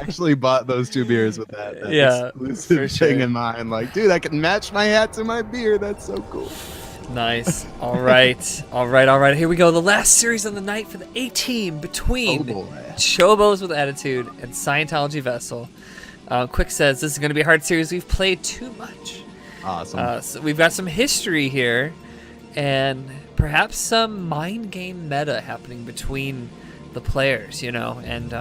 actually bought those 2 beers with that Yeah, exclusive for thing sure. in mind. Like, dude, I can match my hat to my beer. That's so cool. Nice. All right. All right. All right. Here we go. The last series of the night for the A team between Oh, boy. Chobos with Attitude and Scientology Vessel. Qikz says this is going to be a hard series. We've played too much. Awesome. So we've got some history here, and perhaps some mind game meta happening between the players. And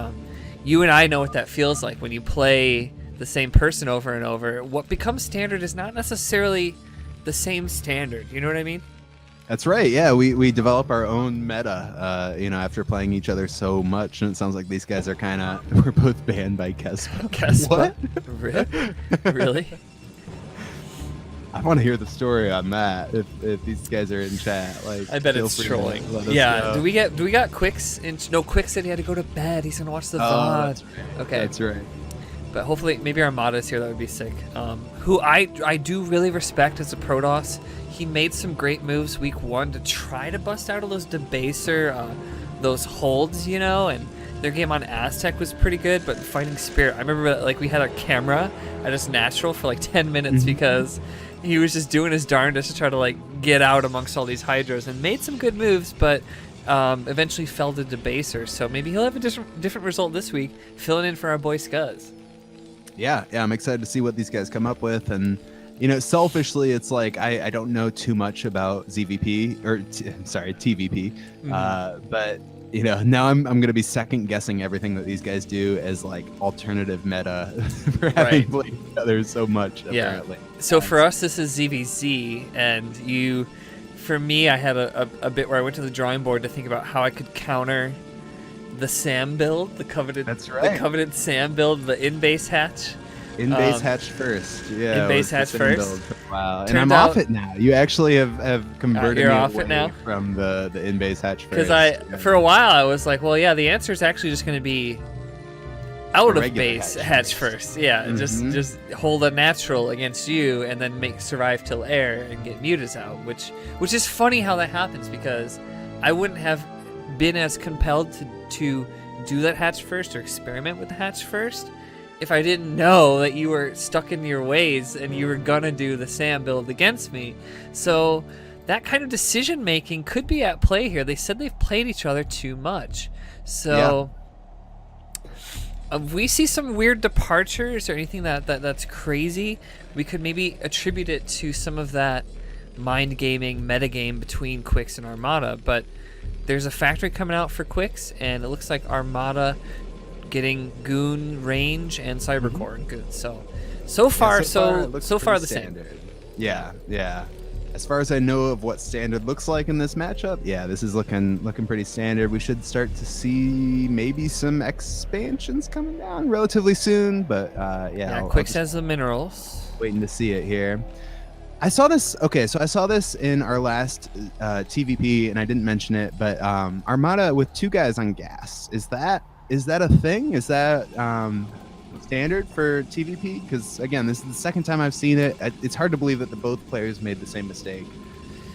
you and I know what that feels like when you play the same person over and over. What becomes standard is not necessarily the same standard. You know what I mean? That's right. Yeah, we develop our own meta, after playing each other so much, and it sounds like these guys are we're both banned by Kespa. What? Really? I want to hear the story on that. If these guys are in chat, like, I bet feel it's free to trolling. let us Yeah. know. Do we got Qikz? No, Qikz said he had to go to bed. He's gonna watch the Oh, VOD. that's right. Okay. That's right. But hopefully, maybe Armada's here. That would be sick. Who I do really respect as a Protoss. He made some great moves week 1 to try to bust out of those debaser, those holds, and their game on Aztec was pretty good. But Fighting Spirit, I remember we had a camera at his natural for 10 minutes because he was just doing his darndest to try to get out amongst all these hydras and made some good moves, but eventually fell to debaser. So maybe he'll have a different result this week, filling in for our boy Scuzz. Yeah, I'm excited to see what these guys come up with, and selfishly, it's like I don't know too much about ZVP or TVP, but now I'm gonna be second guessing everything that these guys do as alternative meta for having played each other so much. Apparently. So for us, this is ZVZ, and for me, I had a bit where I went to the drawing board to think about how I could counter the SAM build, the coveted. That's right. The coveted SAM build, the in-base hatch. In-base hatch first. Yeah. In-base hatch first. Build. Wow. And Turned I'm off out- it now. You actually have converted you're me off away it now? from the in-base hatch first. Because for a while I was like, well, yeah, the answer is actually just going to be out of regular base hatch hatch first. Yeah, just hold a natural against you and then survive till air and get mutas out, which is funny how that happens because I wouldn't have been as compelled to do that hatch first or experiment with the hatch first if I didn't know that you were stuck in your ways and you were gonna do the SAM build against me. So that kind of decision making could be at play here. They said they've played each other too much. So if we see some weird departures or anything that's crazy, we could maybe attribute it to some of that mind gaming metagame between Qikz and Armada. But there's a factory coming out for Qikz, and it looks like Armada getting goon range and cybercore goons. So far the same. Yeah. As far as I know of what standard looks like in this matchup, this is looking pretty standard. We should start to see maybe some expansions coming down relatively soon, but Qikz has the minerals. Waiting to see it here. I saw this. Okay, so I saw this in our last TVP, and I didn't mention it, but Armada with 2 guys on gas. Is that a thing? Is that standard for TVP? Because again, this is the second time I've seen it. It's hard to believe that both players made the same mistake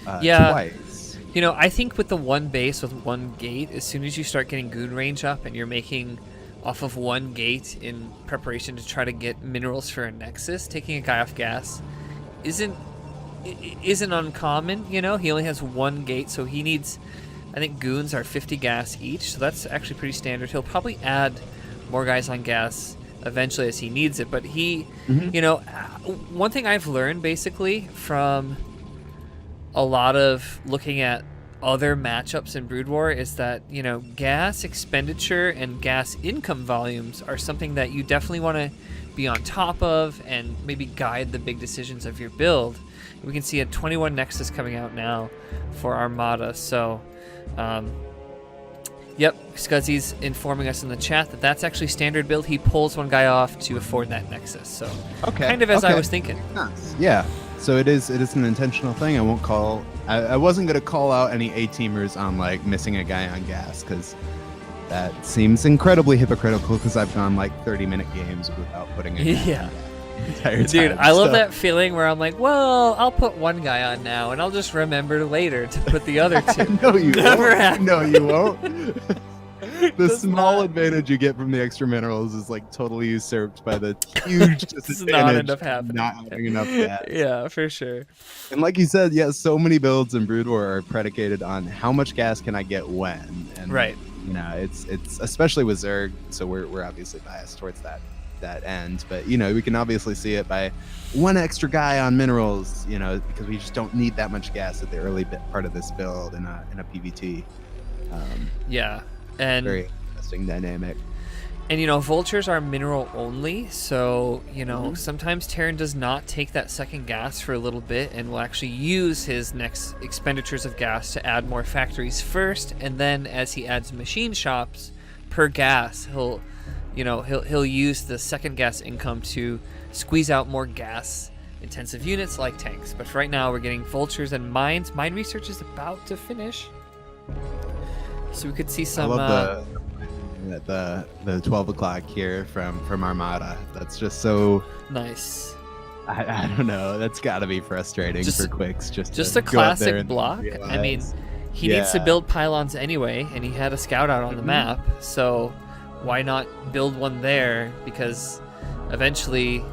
twice. I think with the one base with one gate, as soon as you start getting goon range up and you're making off of one gate in preparation to try to get minerals for a nexus, taking a guy off gas isn't uncommon. He only has one gate, so he needs, I think goons are 50 gas each, so that's actually pretty standard. He'll probably add more guys on gas eventually as he needs it, but one thing I've learned basically from a lot of looking at other matchups in Brood War is that gas expenditure and gas income volumes are something that you definitely want to be on top of and maybe guide the big decisions of your build. We can see a 21 Nexus coming out now for Armada, so Scuzzy's informing us in the chat that that's actually standard build. He pulls one guy off to afford that Nexus, so kind of as I was thinking. Nice. Yeah, so it is an intentional thing. I wasn't going to call out any A-teamers on missing a guy on gas, because that seems incredibly hypocritical, because I've gone 30-minute games without putting a guy on the entire time. Dude, I love that feeling where I'm like, well, I'll put one guy on now, and I'll just remember later to put the other two. No, you Never won't. happened. No, you won't. The Does small not- advantage you get from the extra minerals is like totally usurped by the huge It's disadvantage not enough of happening. not having enough gas. Yeah, for sure. And like you said, yeah, so many builds in Brood War are predicated on how much gas can I get when. And Right. you know, it's especially with Zerg, so we're obviously biased towards that end. But you know, we can obviously see it by one extra guy on minerals, you know, because we just don't need that much gas at the early part of this build in a PvT. Yeah, and Very interesting dynamic. And you know, vultures are mineral only, so you know, sometimes Terran does not take that second gas for a little bit and will actually use his next expenditures of gas to add more factories first, and then as he adds machine shops per gas, he'll use the second gas income to squeeze out more gas intensive units like tanks. But for right now, we're getting vultures and mines. Mine research is about to finish, so we could see some. I love the 12 o'clock here from Armada. That's just so nice. I don't know. That's got to be frustrating for Qikz. Just a classic block. I mean, he needs to build pylons anyway, and he had a scout out on the map, so why not build one there? Because eventually,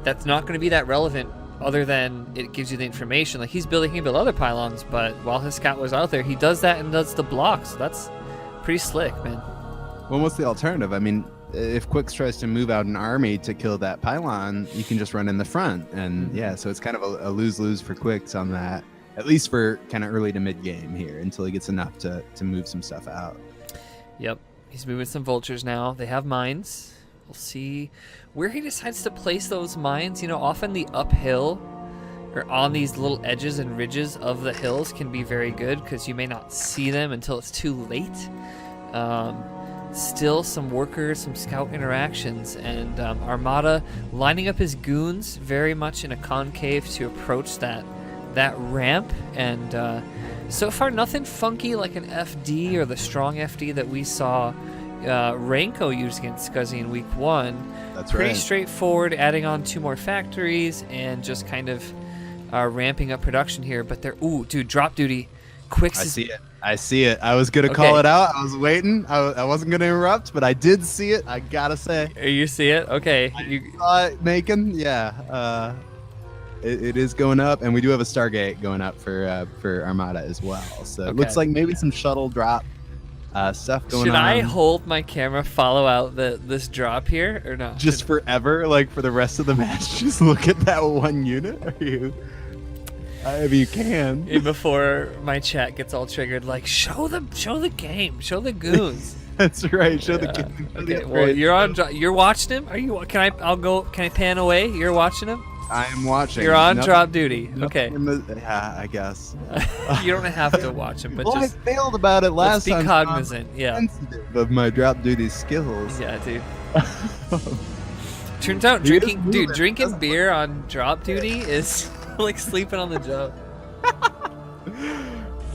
that's not going to be that relevant. Other than it gives you the information. Like he can build other pylons, but while his scout was out there, he does that and does the blocks. So that's pretty slick, man. Well, what's the alternative? I mean, if Qikz tries to move out an army to kill that pylon, you can just run in the front. And yeah, so it's kind of a lose-lose for Qikz on that, at least for kind of early to mid-game here, until he gets enough to move some stuff out. Yep, he's moving some vultures now. They have mines. We'll see where he decides to place those mines. You know, often the uphill or on these little edges and ridges of the hills can be very good because you may not see them until it's too late. Still some workers, some scout interactions, and Armada lining up his goons very much in a concave to approach that ramp. And so far, nothing funky like an FD or the strong FD that we saw Renko use against Scuzzy in week 1. That's Pretty right. straightforward, adding on 2 more factories and just kind of ramping up production here. But they're dude, drop duty. Qikz I is see it. I see it. I was gonna call it out. I was waiting. I wasn't gonna interrupt, but I did see it. I gotta say. You see it? Okay. You saw it making. Yeah. It is going up, and we do have a Stargate going up for Armada as well. So it looks like maybe some shuttle drop stuff going on. Should I hold my camera, follow out this drop here, or not? Just forever, like for the rest of the match, just look at that one unit? Are you? I mean, you can. Before my chat gets all triggered, like show the game, show the goons. That's right. Show the game. Okay, well you're watching him. Are you? Can I pan away? You're watching him. I am watching. You're on drop duty. Okay. Yeah, I guess. You don't have to watch him, but well, just I failed about it last time. Let's be cognizant. Yeah. Sensitive of my drop duty skills. Yeah, dude. Turns out drinking beer on drop duty is like sleeping on the job.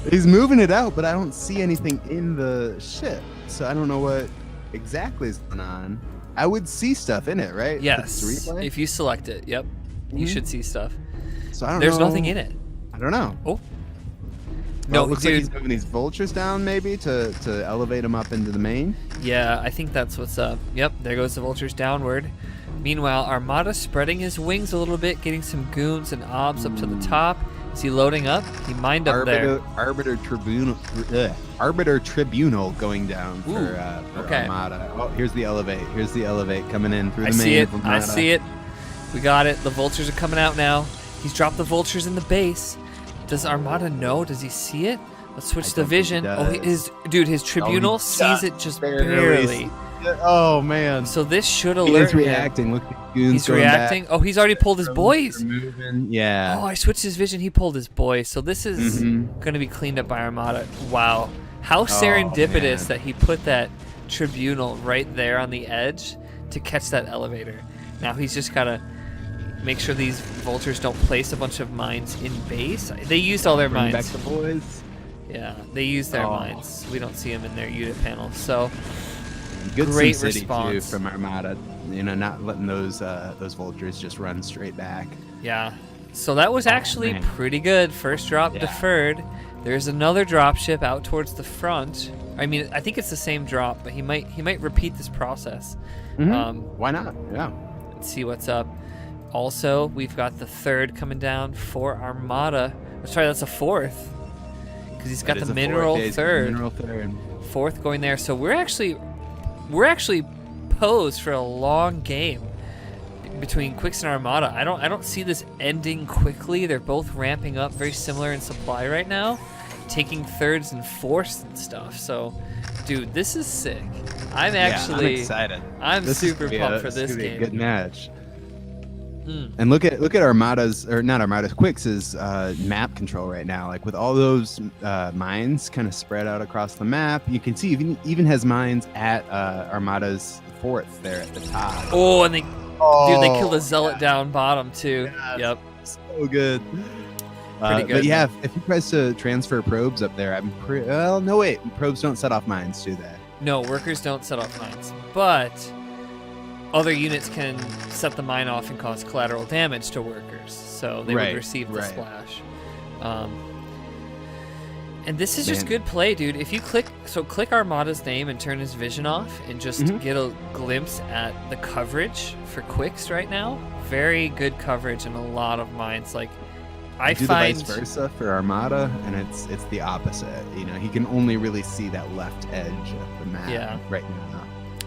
He's moving it out, but I don't see anything in the ship, so I don't know what exactly is going on. I would see stuff in it, right? Yes. If you select it, yep. You should see stuff. So I don't There's know. nothing in it. I don't know. Oh. No, it looks like he's moving these vultures down, maybe to elevate them up into the main. Yeah, I think that's what's up. Yep, there goes the vultures downward. Meanwhile, Armada spreading his wings a little bit, getting some goons and obs up to the top. Is he loading up? He mined up there. Arbiter Tribunal going down for Armada. Oh, here's the elevate. Here's the elevate coming in through the main. I see it. We got it. The vultures are coming out now. He's dropped the vultures in the base. Does Armada know? Does he see it? Let's switch the vision. Oh, his tribunal sees it just barely. Oh man! So this should alert him. He's reacting. Look at goons. He's reacting. Back. Oh, he's already pulled his boys. Yeah. Oh, I switched his vision. He pulled his boys. So this is going to be cleaned up by Armada. Wow. How serendipitous that he put that tribunal right there on the edge to catch that elevator. Now he's just got to make sure these vultures don't place a bunch of mines in base. They used all their mines. Back the boys. Yeah, they used their mines. We don't see them in their unit panel. So good great response response from Armada. You know, not letting those vultures just run straight back. Yeah. So that was actually pretty good. First drop deferred. There's another dropship out towards the front. I mean, I think it's the same drop, but he might repeat this process. Why not? Yeah. Let's see what's up. Also, we've got the third coming down for Armada. Sorry, that's a fourth. Because he's got the mineral third. Mineral third. Fourth going there. So we're actually posed for a long game between Qikz and Armada. I don't see this ending quickly. They're both ramping up, very similar in supply right now, taking thirds and fourths and stuff. So, dude, this is sick. I'm excited. I'm super pumped for this game. A good match. And look at Armada's, or not Armada's, Qikz's map control right now. Like with all those mines kind of spread out across the map, you can see even has mines at Armada's fourth there at the top. Oh, and they killed a zealot down bottom too. Yes. Yep, so good. Pretty good. But yeah, if he tries to transfer probes up there, well, no wait, probes don't set off mines, do they? No, workers don't set off mines, but other units can set the mine off and cause collateral damage to workers, so they would receive the splash. And this is just good play, dude. If you click Armada's name and turn his vision off and just get a glimpse at the coverage for Qikz right now, very good coverage and a lot of mines. Like I find the vice versa for Armada, and it's the opposite. You know, he can only really see that left edge of the map right now.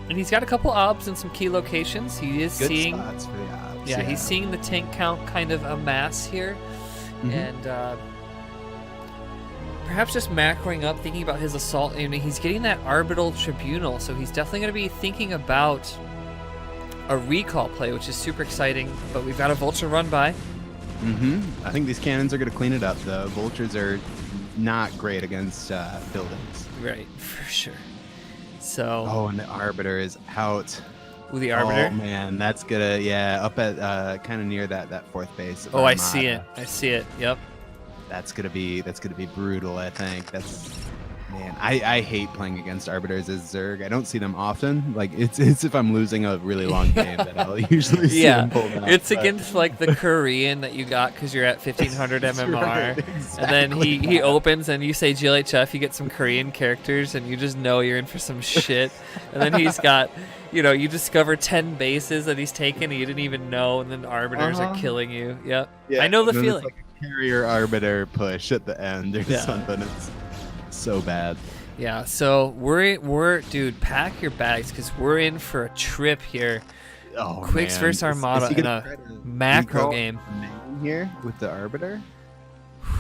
And he's got a couple obs in some key locations. He is good seeing spots for the obs. Yeah, he's seeing the tank count kind of amass here, and perhaps just macroing up, thinking about his assault. I mean, he's getting that Arbitral Tribunal, so he's definitely going to be thinking about a recall play, which is super exciting. But we've got a Vulture run by. I think these cannons are going to clean it up, though. Vultures are not great against buildings. Right, for sure. So. Oh, and the Arbiter is out. Ooh, the Arbiter? Oh, man, that's gonna, up at kind of near that fourth base. Oh, Armada. I see it. Yep. That's gonna be brutal. I think man. I hate playing against Arbiters as Zerg. I don't see them often. Like it's if I'm losing a really long game that I'll usually see them pull out. It's against like the Korean that you got because you're at 1500 MMR, right, exactly. And then he opens and you say GLHF, you get some Korean characters and you just know you're in for some shit. And then he's got, you discover 10 bases that he's taken and you didn't even know, and then Arbiters are killing you. Yep. Yeah, I know the feeling. It's like a carrier Arbiter push at the end or something. It's so bad. Yeah, so we're dude, pack your bags because we're in for a trip here. Oh, Qikz versus Armada in a macro game here with the Arbiter.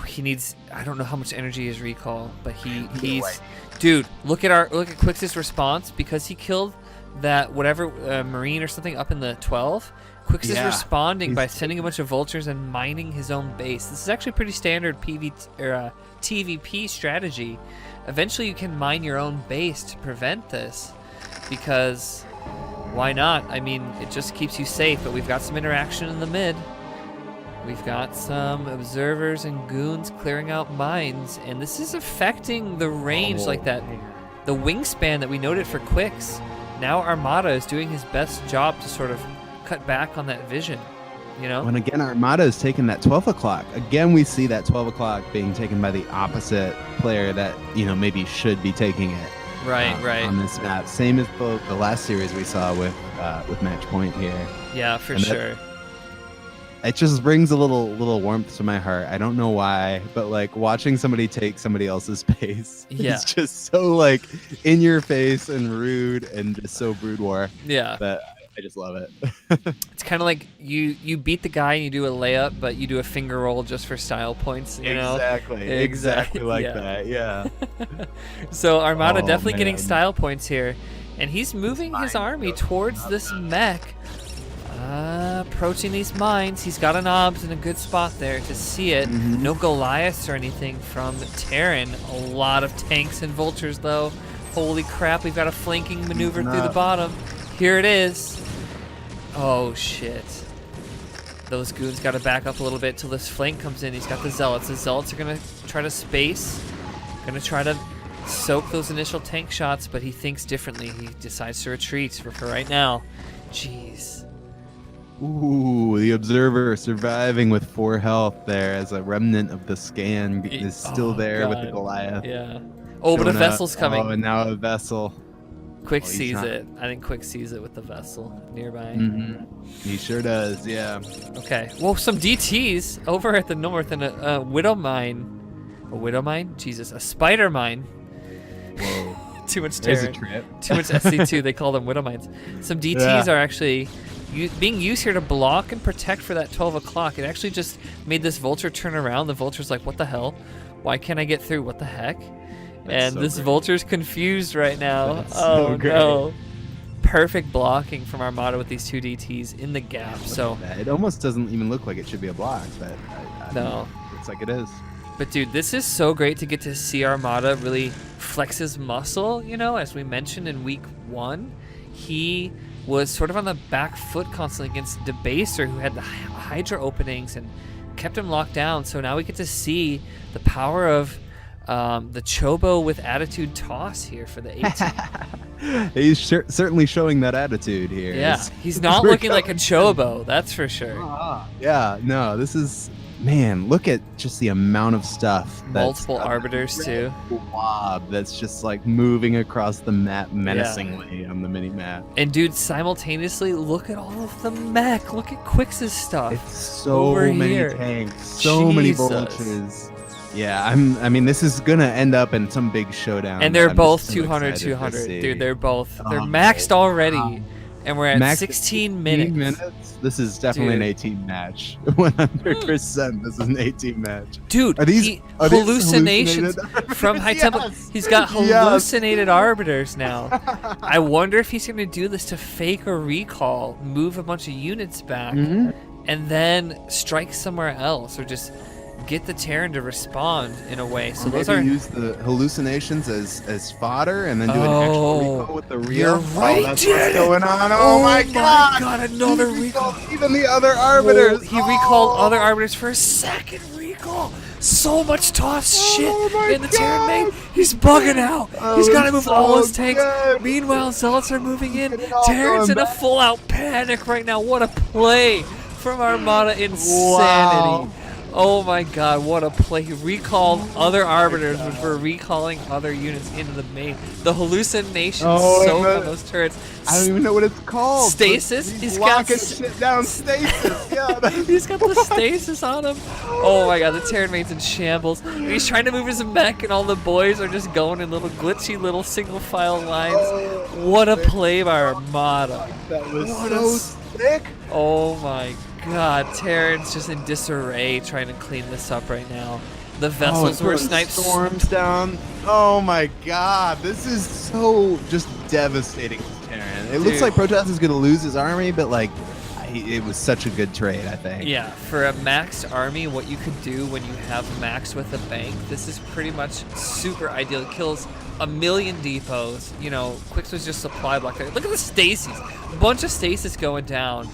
He needs, I don't know how much energy is recall, but he's dude, look at Qikz's response because he killed that whatever Marine or something up in the 12. Qikz is responding by sending a bunch of vultures and mining his own base. This is actually pretty standard TVP strategy. Eventually you can mine your own base to prevent this, because why not? I mean, it just keeps you safe, but we've got some interaction in the mid. We've got some observers and goons clearing out mines, and this is affecting the range like that. The wingspan that we noted for Qikz, now Armada is doing his best job to sort of cut back on that vision, And again, Armada is taking that 12 o'clock. Again, we see that 12 o'clock being taken by the opposite player that, maybe should be taking it. Right. On this map. Same as the last series we saw with Match Point here. Yeah, for sure. It just brings a little warmth to my heart. I don't know why, but like watching somebody take somebody else's space is just so like in your face and rude and just so brood war. Yeah. But I just love it. It's kind of like you beat the guy and you do a layup, but you do a finger roll just for style points. Exactly like that. Yeah. So Armada definitely getting style points here, and he's moving his army towards this mech. Approaching these mines. He's got an obs in a good spot there to see it. No Goliaths or anything from Terran. A lot of tanks and vultures though. Holy crap, we've got a flanking maneuver through the bottom. Here it is. Oh shit. Those goons got to back up a little bit till this flank comes in. He's got the zealots. The zealots are going to try to space. Going to try to soak those initial tank shots, but he thinks differently. He decides to retreat for right now. Jeez. Ooh, the observer surviving with 4 health there as a remnant of the scan is still there with the Goliath. Yeah. Oh, but a vessel's coming. Oh, and now a vessel. Qikz sees it. I think Qikz sees it with the vessel nearby. He sure does, yeah. Okay. Well, some DTs over at the north and a widow mine. A widow mine? Jesus, a spider mine. Whoa. Too much There's terror. a trip. Too much SC2. They call them widow mines. Some DTs are actually being used here to block and protect for that 12 o'clock. It actually just made this vulture turn around. The vulture's like, what the hell? Why can't I get through? What the heck? And so this vulture's confused right now. That's oh, so great. no. Perfect blocking from Armada with these 2 DTs in the gap. So it almost doesn't even look like it should be a block, but no. It's like it is. But dude, this is so great to get to see Armada really flex his muscle, you know, as we mentioned in week 1. He was sort of on the back foot constantly against Debaser, who had the Hydra openings and kept him locked down. So now we get to see the power of the Chobo with attitude toss here for the 18. He's certainly showing that attitude here. Yeah, he's not looking like a Chobo, that's for sure. Yeah, no, this is, man, look at just the amount of stuff. Multiple arbiters too. Blob that's just like moving across the map menacingly on the mini map. And dude, simultaneously, look at all of the mech. Look at Qikz's stuff. It's so over many here. tanks, so many vultures. Yeah, I mean, this is gonna end up in some big showdown. And they're I'm both so 200, excited to 200. see. Dude, they're maxed already. And we're at Max 16 minutes. This is definitely an 18 match. 100%. This is an 18 match. Dude, are these hallucinations hallucinated? from High Temple? Yes. He's got hallucinated arbiters now. I wonder if he's going to do this to fake a recall, move a bunch of units back, and then strike somewhere else, or just get the Terran to respond in a way. So those are use the hallucinations as fodder, and then do an actual recall with the real. You're right, that's what's going on. Oh my god! god! Another recall. Even the other arbiters. He recalled other arbiters for a second recall. So much toss shit in the Terran main. He's bugging out. He's got to move all his tanks. Meanwhile, Zealots are moving in. Terran's in a full-out panic right now. What a play from Armada. Insanity. Wow. Oh my god, what a play. He recalled other arbiters, which were recalling other units into the main. The hallucination soak on those turrets. I don't even know what it's called. Stasis? He's locking shit down. Stasis. Yeah. He's got the stasis on him. Oh my god, the Terran main's in shambles. He's trying to move his mech, and all the boys are just going in little glitchy little single file lines. What a play by Armada. That was so sick. Oh my god, Terran's just in disarray trying to clean this up right now. The vessels were sniped. Storms down. Oh my god, this is so just devastating to Terran. It looks like Protoss is going to lose his army, but like, it was such a good trade, I think. Yeah, for a maxed army, what you could do when you have max with a bank, this is pretty much super ideal. It kills a million depots. You know, Qikz was just supply block there. Look at the stasis. A bunch of stasis going down.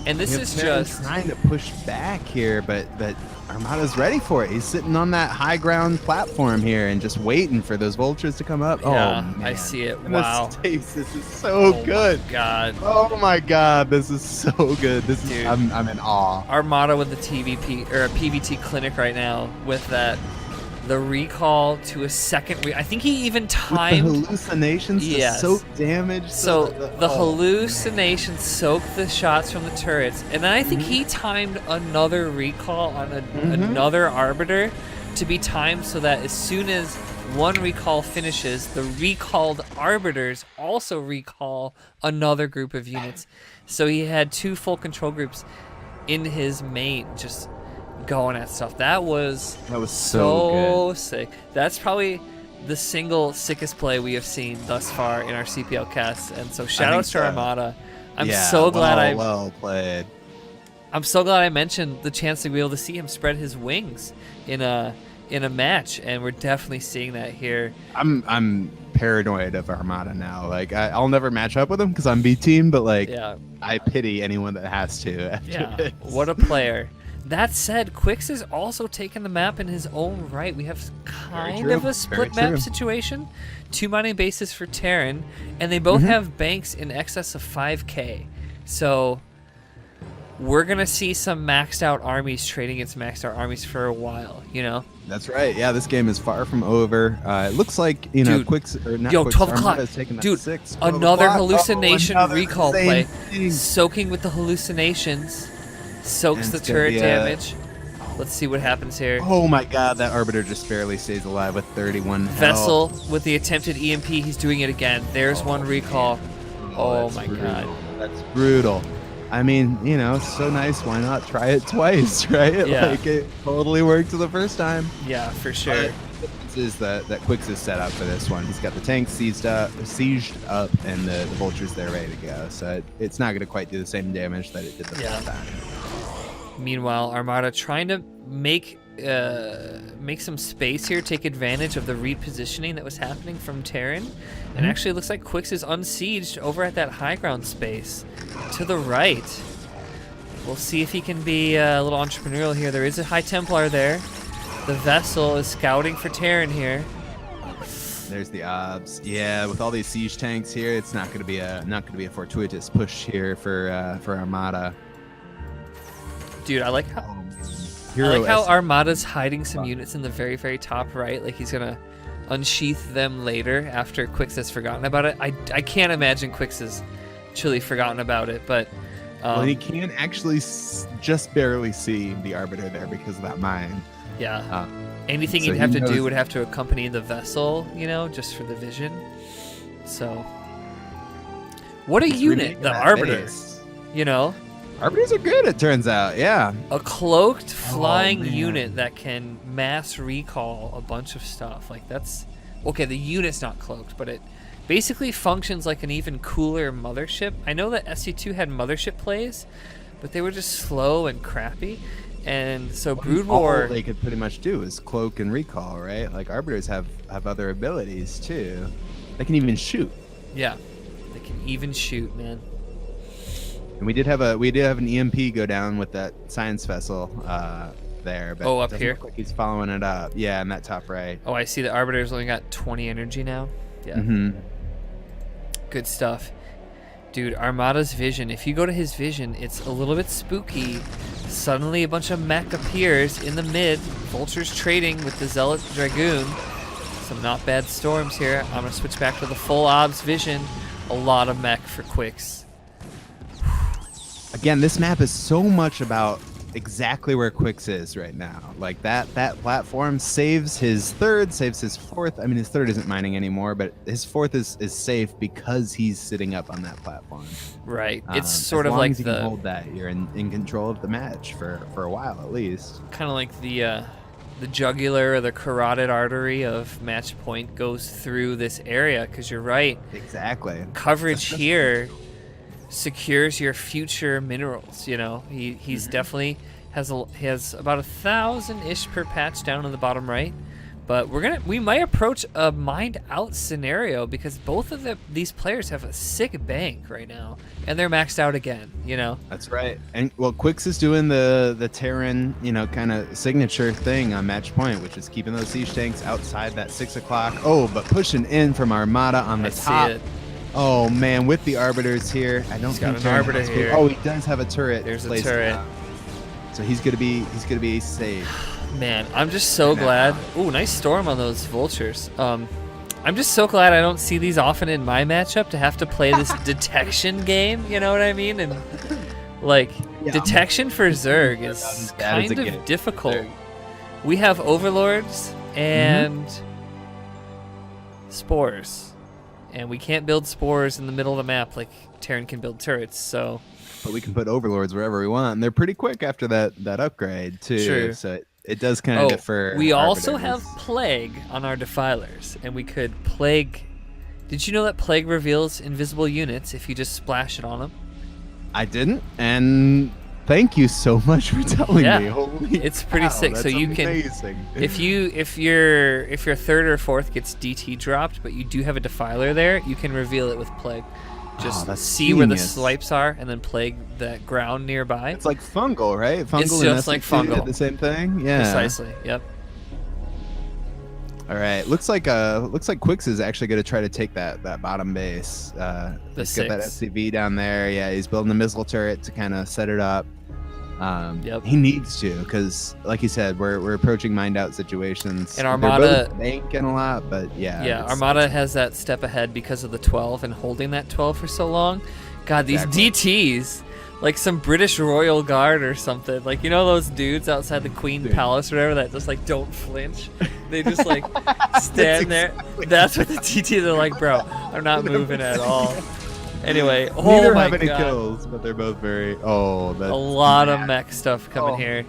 And this is just trying to push back here, but Armada's ready for it. He's sitting on that high ground platform here and just waiting for those vultures to come up. Yeah, oh, man. I see it. And wow. The stasis is so good. Oh my god. Oh my god, this is so good. This is I'm in awe. Armada with the TVP or a PVT clinic right now with the recall to a second. I think he even timed with the hallucinations to soak damage. So the hallucinations soaked the shots from the turrets, and then I think he timed another recall on another arbiter to be timed so that as soon as one recall finishes, the recalled arbiters also recall another group of units. So he had 2 full control groups in his main just going at stuff. That was so sick. That's probably the single sickest play we have seen thus far in our CPL cast. And so shout outs to Armada. I'm so glad well played. I'm so glad I mentioned the chance to be able to see him spread his wings in a match, and we're definitely seeing that here. I'm paranoid of Armada now. Like I'll never match up with him because I'm B team, but like I pity anyone that has to. After this. What a player. That said, Qikz has also taken the map in his own right. We have kind of a split map situation. 2 mining bases for Terran, and they both have banks in excess of 5k. So we're gonna see some maxed out armies trading against maxed out armies for a while. You know. That's right. Yeah, this game is far from over. It looks like Dude, Qikz or not. Yo, Qikz, 12 o'clock. Armada's taking that Dude, 6, 12 another o'clock. hallucination another recall insane play. thing. Soaking with the hallucinations. Soaks And the it's gonna turret be damage. Let's see what happens here. Oh my god, that Arbiter just barely stays alive with 31 health. Vessel with the attempted EMP. He's doing it again. There's one recall. Oh that's my brutal. god. That's brutal. I mean, you know, so nice. Why not try it twice, right? Yeah. Like, it totally worked the first time. Yeah, for sure. The difference is that Qikz is set up for this one. He's got the tank sieged up, and the vultures there ready to go. So it's not going to quite do the same damage that it did the first time. Meanwhile, Armada trying to make some space here, take advantage of the repositioning that was happening from Terran. And actually, it looks like Qikz is unsieged over at that high ground space to the right. We'll see if he can be a little entrepreneurial here. There is a High Templar there. The Vessel is scouting for Terran here. There's the obs. Yeah, with all these siege tanks here, it's not going to be a fortuitous push here for Armada. Dude, I like how Armada's hiding some units in the very, very top right. Like he's gonna unsheath them later after Qikz has forgotten about it. I can't imagine Qikz has truly forgotten about it, but well, he can actually just barely see the Arbiter there because of that mine. Yeah. Anything so he'd have he to do knows- would have to accompany the Vessel, you know, just for the vision. So, what a He's unit, remaking the that Arbiter. base. You know, Arbiters are good, it turns out. Yeah. a cloaked flying man. unit that can mass recall a bunch of stuff. Like that's okay. The unit's not cloaked, but it basically functions like an even cooler mothership. I know that SC2 had mothership plays, but they were just slow and crappy. And so Brood War, all they could pretty much do is cloak and recall, right? Like Arbiters have other abilities too. They can even shoot. yeah, they can even shoot, man. And we did have an EMP go down with that science vessel there, but Oh, it up doesn't here? look like he's following it up. Yeah, in that top right. Oh, I see the Arbiter's only got 20 energy now. Yeah, Mm-hmm. good stuff. Dude, Armada's vision, if you go to his vision, it's a little bit spooky. Suddenly a bunch of mech appears in the mid. Vultures trading with the Zealot Dragoon. Some not bad storms here. I'm going to switch back to the full obs vision. A lot of mech for Qikz. Again, this map is so much about exactly where Qikz is right now. Like that platform saves his third, saves his fourth. I mean, his third isn't mining anymore, but his fourth is safe because he's sitting up on that platform. Right. It's sort as of long like as you can the hold that, you're in control of the match for a while at least. kind of like the jugular or the carotid artery of match point goes through this area, because you're right. Exactly. Coverage here secures your future minerals. You know, he's definitely has about 1,000-ish per patch down in the bottom right. But we might approach a mined out scenario, because both of these players have a sick bank right now, and they're maxed out again. You know. That's right. And well, Qikz is doing the Terran, you know, kind of signature thing on match point, which is keeping those siege tanks outside that 6 o'clock. Oh, but pushing in from Armada on the top. See it. Oh man, with the Arbiters here, I don't He's got think an Terran Arbiter has- here. Oh, he does have a turret. There's a placed turret. down. So he's gonna be safe. Man, I'm just so glad. Ooh, nice storm on those vultures. I'm just so glad I don't see these often in my matchup to have to play this detection game. You know what I mean? And like Yeah, detection for Zerg is as bad as kind it of gets. difficult. Zerg. We have overlords and spores, and we can't build spores in the middle of the map like Terran can build turrets. So But we can put overlords wherever we want, and they're pretty quick after that upgrade too. True. So it does kind of differ. we also Arbiters. have plague on our defilers, and we could plague. Did you know that plague reveals invisible units if you just splash it on them? I didn't, and thank you so much for telling Yeah, me. Holy it's pretty cow, sick. So that's you can, amazing. if your third or fourth gets DT dropped, but you do have a defiler there, you can reveal it with plague. Just that's see where the genius. swipes are, and then plague that ground nearby. It's like fungal, right? Fungal It's and just like SC2 fungal. did the same thing. Yeah. Precisely. Yep. All right. Looks like Qikz is actually going to try to take that bottom base. He's got that 6. SCV down there. Yeah, he's building the missile turret to kind of set it up. He needs to, because like you said, we're approaching mind out situations. And Armada they're both banking a lot, but Armada has that step ahead because of the 12 and holding that 12 for so long. God, these DTs, like some British Royal Guard or something. Like, you know those dudes outside the Queen Palace or whatever that just like don't flinch? They just like stand there. That's what the DTs are like, bro. I'm not moving at all. Anyway, neither my have any God. kills, but they're both very that's a lot of mech stuff coming here.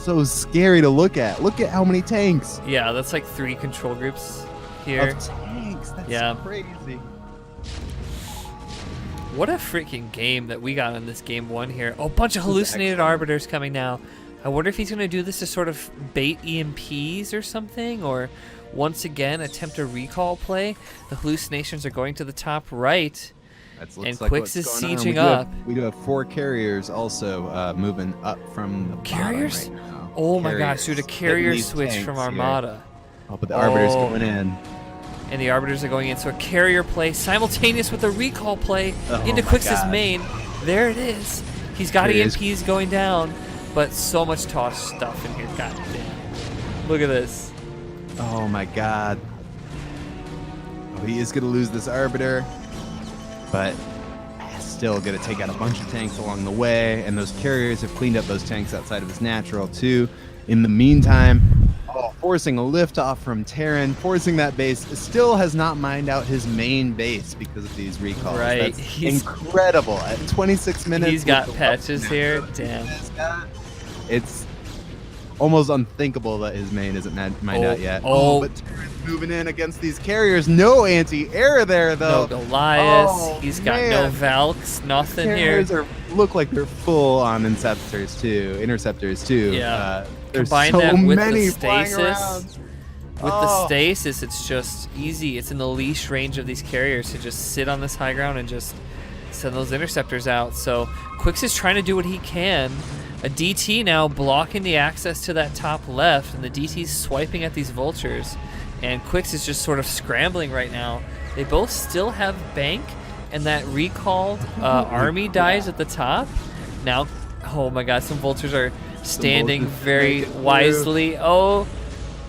So scary to look at. Look at how many tanks. Yeah, that's like 3 control groups here. Of tanks. That's crazy. What a freaking game that we got on this game 1 here. Oh, a bunch of hallucinated arbiters coming now. I wonder if he's going to do this to sort of bait EMPs or something, or once again attempt a recall play. The hallucinations are going to the top right. And Qikz is sieging up. We do have 4 carriers also moving up from the carriers. Bottom right now. Oh my gosh, dude, a carrier switch from Armada. Here. Oh, but the arbiter's going in. And the arbiters are going in. So a carrier play simultaneous with a recall play into Qikz's main. There it is. He's got EMPs going down, but so much toss stuff in here. God damn. Look at this. Oh my god. Oh, he is going to lose this arbiter. But still going to take out a bunch of tanks along the way, and those carriers have cleaned up those tanks outside of his natural too. In the meantime, forcing a liftoff from Terran, forcing that base, still has not mined out his main base because of these recalls. Right, That's incredible. At 26 minutes, he's got patches here. Damn, it's almost unthinkable that his main isn't mined out yet. But Terran's moving in against these carriers. No anti-air there, though. No Goliath. He's got no Valks. Nothing here. Carriers look like they're full on interceptors too. Yeah. There's Combine so that with many the stasis. With Oh. the stasis, it's just easy. It's in the leash range of these carriers to just sit on this high ground and just send those interceptors out. So Qikz is trying to do what he can. A DT now blocking the access to that top left, and the DT's swiping at these vultures. And Qikz is just sort of scrambling right now. They both still have bank, and that recalled army dies at the top. Now, oh my god, some vultures are standing very wisely. Oh,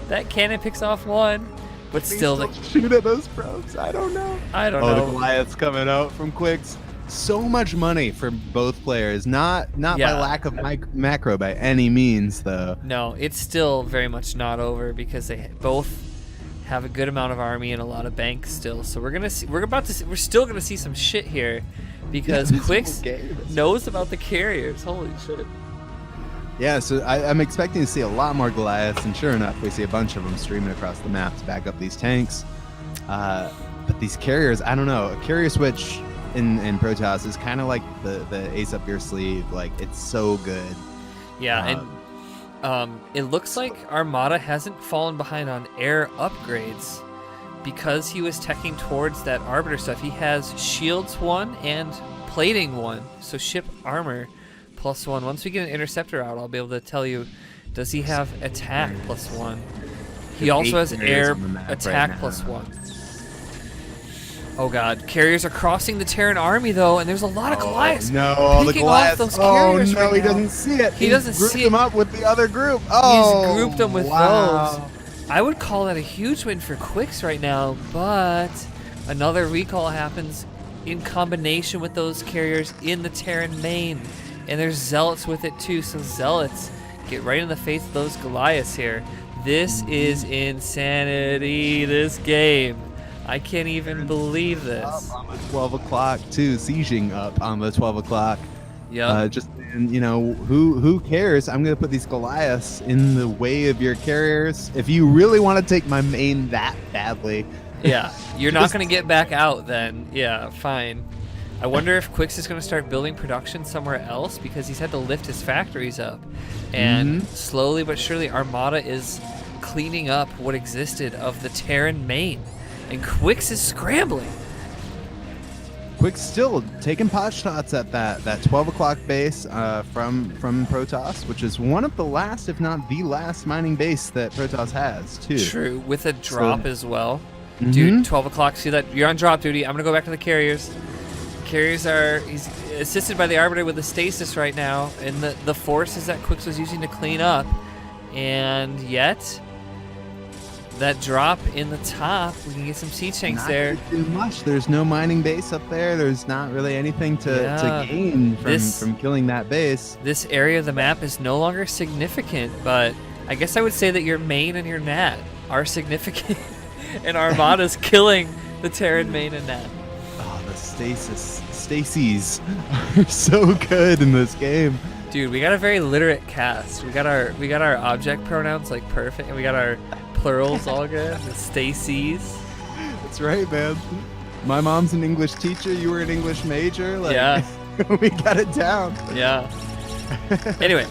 that cannon picks off one, but still, shoot at those probes. I don't know. I don't know. The Goliath's coming out from Qikz. So much money for both players. Not by lack of macro by any means, though. No, it's still very much not over because they both have a good amount of army and a lot of bank still. So we're still gonna see some shit here because Qikz knows about the carriers. Holy shit. Yeah, so I'm expecting to see a lot more Goliaths, and sure enough, we see a bunch of them streaming across the map to back up these tanks. But these carriers, I don't know. A carrier switch in Protoss is kind of like the ace up your sleeve. Like, it's so good. Yeah, and it looks like Armada hasn't fallen behind on air upgrades because he was teching towards that Arbiter stuff. He has shields 1 and plating 1, so ship armor +1. Once we get an interceptor out, I'll be able to tell you, does he have attack +1? He also has air attack +1. Oh god, carriers are crossing the Terran army though, and there's a lot of Goliaths. No, the Goliaths. Those carriers no, right he now. doesn't see it. He doesn't grouped see them it. up with the other group. He's grouped them with those. I would call that a huge win for Qikz right now, but another recall happens in combination with those carriers in the Terran main. And there's Zealots with it too, so Zealots get right in the face of those Goliaths here. This is insanity, this game. I can't even believe this. Up on the 12 o'clock too, sieging up on the 12 o'clock. Yeah. Who cares? I'm gonna put these Goliaths in the way of your carriers. If you really want to take my main that badly, yeah, you're not gonna get back out then. Yeah, fine. I wonder if Qikz is gonna start building production somewhere else because he's had to lift his factories up, and slowly but surely Armada is cleaning up what existed of the Terran main. And Qikz is scrambling. Qikz still taking pot shots at that 12 o'clock base from Protoss, which is one of the last, if not the last, mining base that Protoss has too. True, with a drop as well. Dude, 12 o'clock. See that? You're on drop duty. I'm gonna go back to the carriers. Carriers he's assisted by the Arbiter with the stasis right now, and the forces that Qikz was using to clean up. And yet, that drop in the top, we can get some sea tanks there. Not too much. There's no mining base up there. There's not really anything to gain from killing that base. This area of the map is no longer significant, but I guess I would say that your main and your nat are significant, and Armada's killing the Terran main and nat. Oh, the Stacies are so good in this game. Dude, we got a very literate cast. We got our object pronouns like perfect, and we got our plurals all good. The Stacies. That's right, man. My mom's an English teacher. You were an English major. Like, yeah. We got it down. Yeah. Anyway,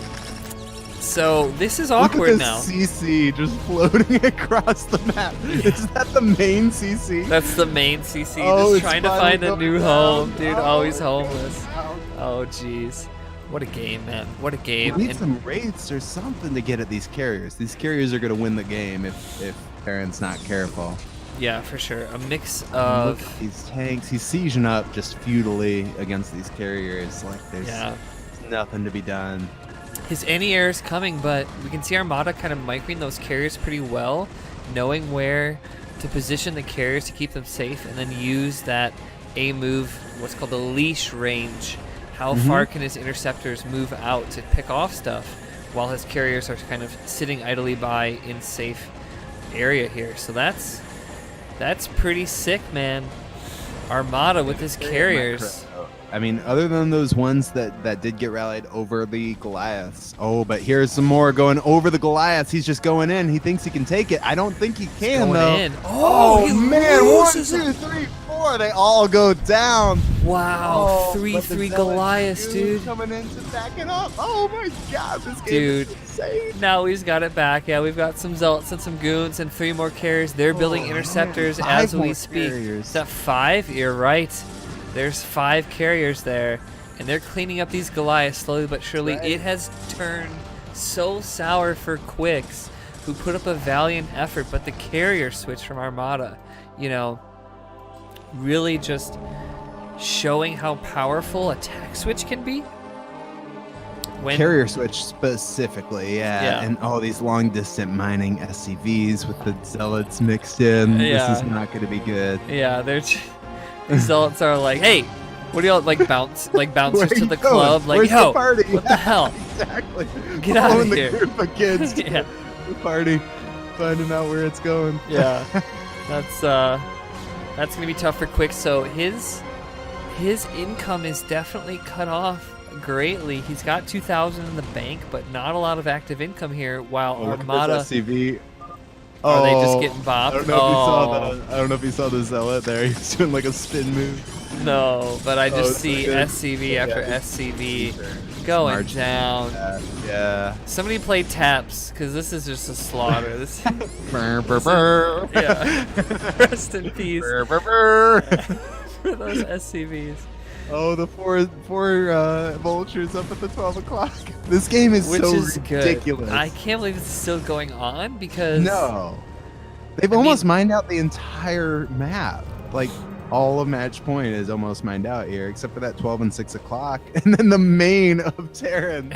so this is awkward now. CC just floating across the map. Is that the main CC? That's the main CC. Oh, just trying to find a new home, dude. Oh, Always homeless. Oh, jeez. What a game, man. What a game. We need some wraiths or something to get at these carriers. These carriers are going to win the game if Terran's not careful. Yeah, for sure. A mix of... Look at these tanks. He's sieging up just futilely against these carriers. Like, there's nothing to be done. His anti-air is coming, but we can see Armada kind of microing those carriers pretty well, knowing where to position the carriers to keep them safe, and then use that A move, what's called the leash range. How far can his interceptors move out to pick off stuff while his carriers are kind of sitting idly by in safe area here. So that's pretty sick, man. Armada with his carriers. I mean, other than those ones that did get rallied over the Goliaths. Oh, but here's some more going over the Goliaths. He's just going in. He thinks he can take it. I don't think he can, though. In. Oh man, 1, 2, 3, 4. They all go down. Wow, 3-3 Goliaths, dude. Coming in to back it up. Oh my god, this game is insane. Now he's got it back. Yeah, we've got some Zealots and some Goons and 3 more carriers. They're building interceptors as we speak. Is that 5? You're right. There's 5 carriers there, and they're cleaning up these Goliaths slowly but surely. Right. It has turned so sour for Qikz, who put up a valiant effort, but the carrier switch from Armada, you know, really just showing how powerful attack switch can be. Carrier switch specifically, yeah. And all these long distant mining SCVs with the Zealots mixed in. This is not going to be good. Yeah, they're... The Zealots are like, hey, what do y'all like bouncers to the club? Like, where's yo, the party? What the hell? Exactly. Get out of here. The group of kids to the party, finding out where it's going. Yeah, that's gonna be tough for Qikz. So his income is definitely cut off greatly. He's got 2,000 in the bank, but not a lot of active income here. While Armada. SCV. Are they just getting bopped? I don't know if you saw the Zealot there. He's doing like a spin move. No, but I just see SCV after SCV going down. Yeah. Somebody play taps, because this is just a slaughter. This Rest in peace for those SCVs. Oh, the four vultures up at the 12 o'clock. This game is ridiculous. Good. I can't believe it's still going on because... No. They've almost mined out the entire map. Like, all of match point is almost mined out here, except for that 12 and 6 o'clock. And then the main of Terran.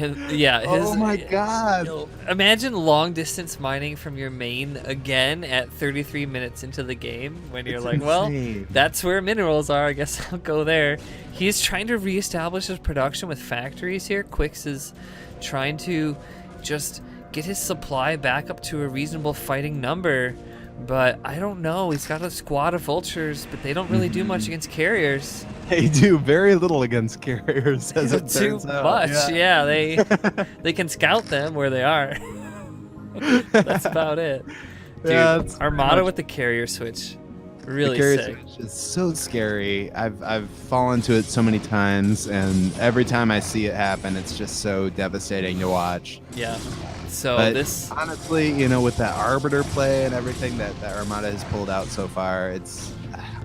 Oh my god. Imagine long distance mining from your main again at 33 minutes into the game when you're like, well, that's where minerals are. I guess I'll go there. He's trying to reestablish his production with factories here. Qikz is trying to just get his supply back up to a reasonable fighting number. But I don't know. He's got a squad of vultures, but they don't really do much against carriers. They do very little against carriers, as it turns out. Much, yeah. They can scout them where they are. That's about it. Dude, Armada with the carrier switch. Really sick. It's so scary. I've fallen to it so many times, and every time I see it happen, it's just so devastating to watch. Yeah. So honestly, you know, with that Arbiter play and everything that Armada has pulled out so far,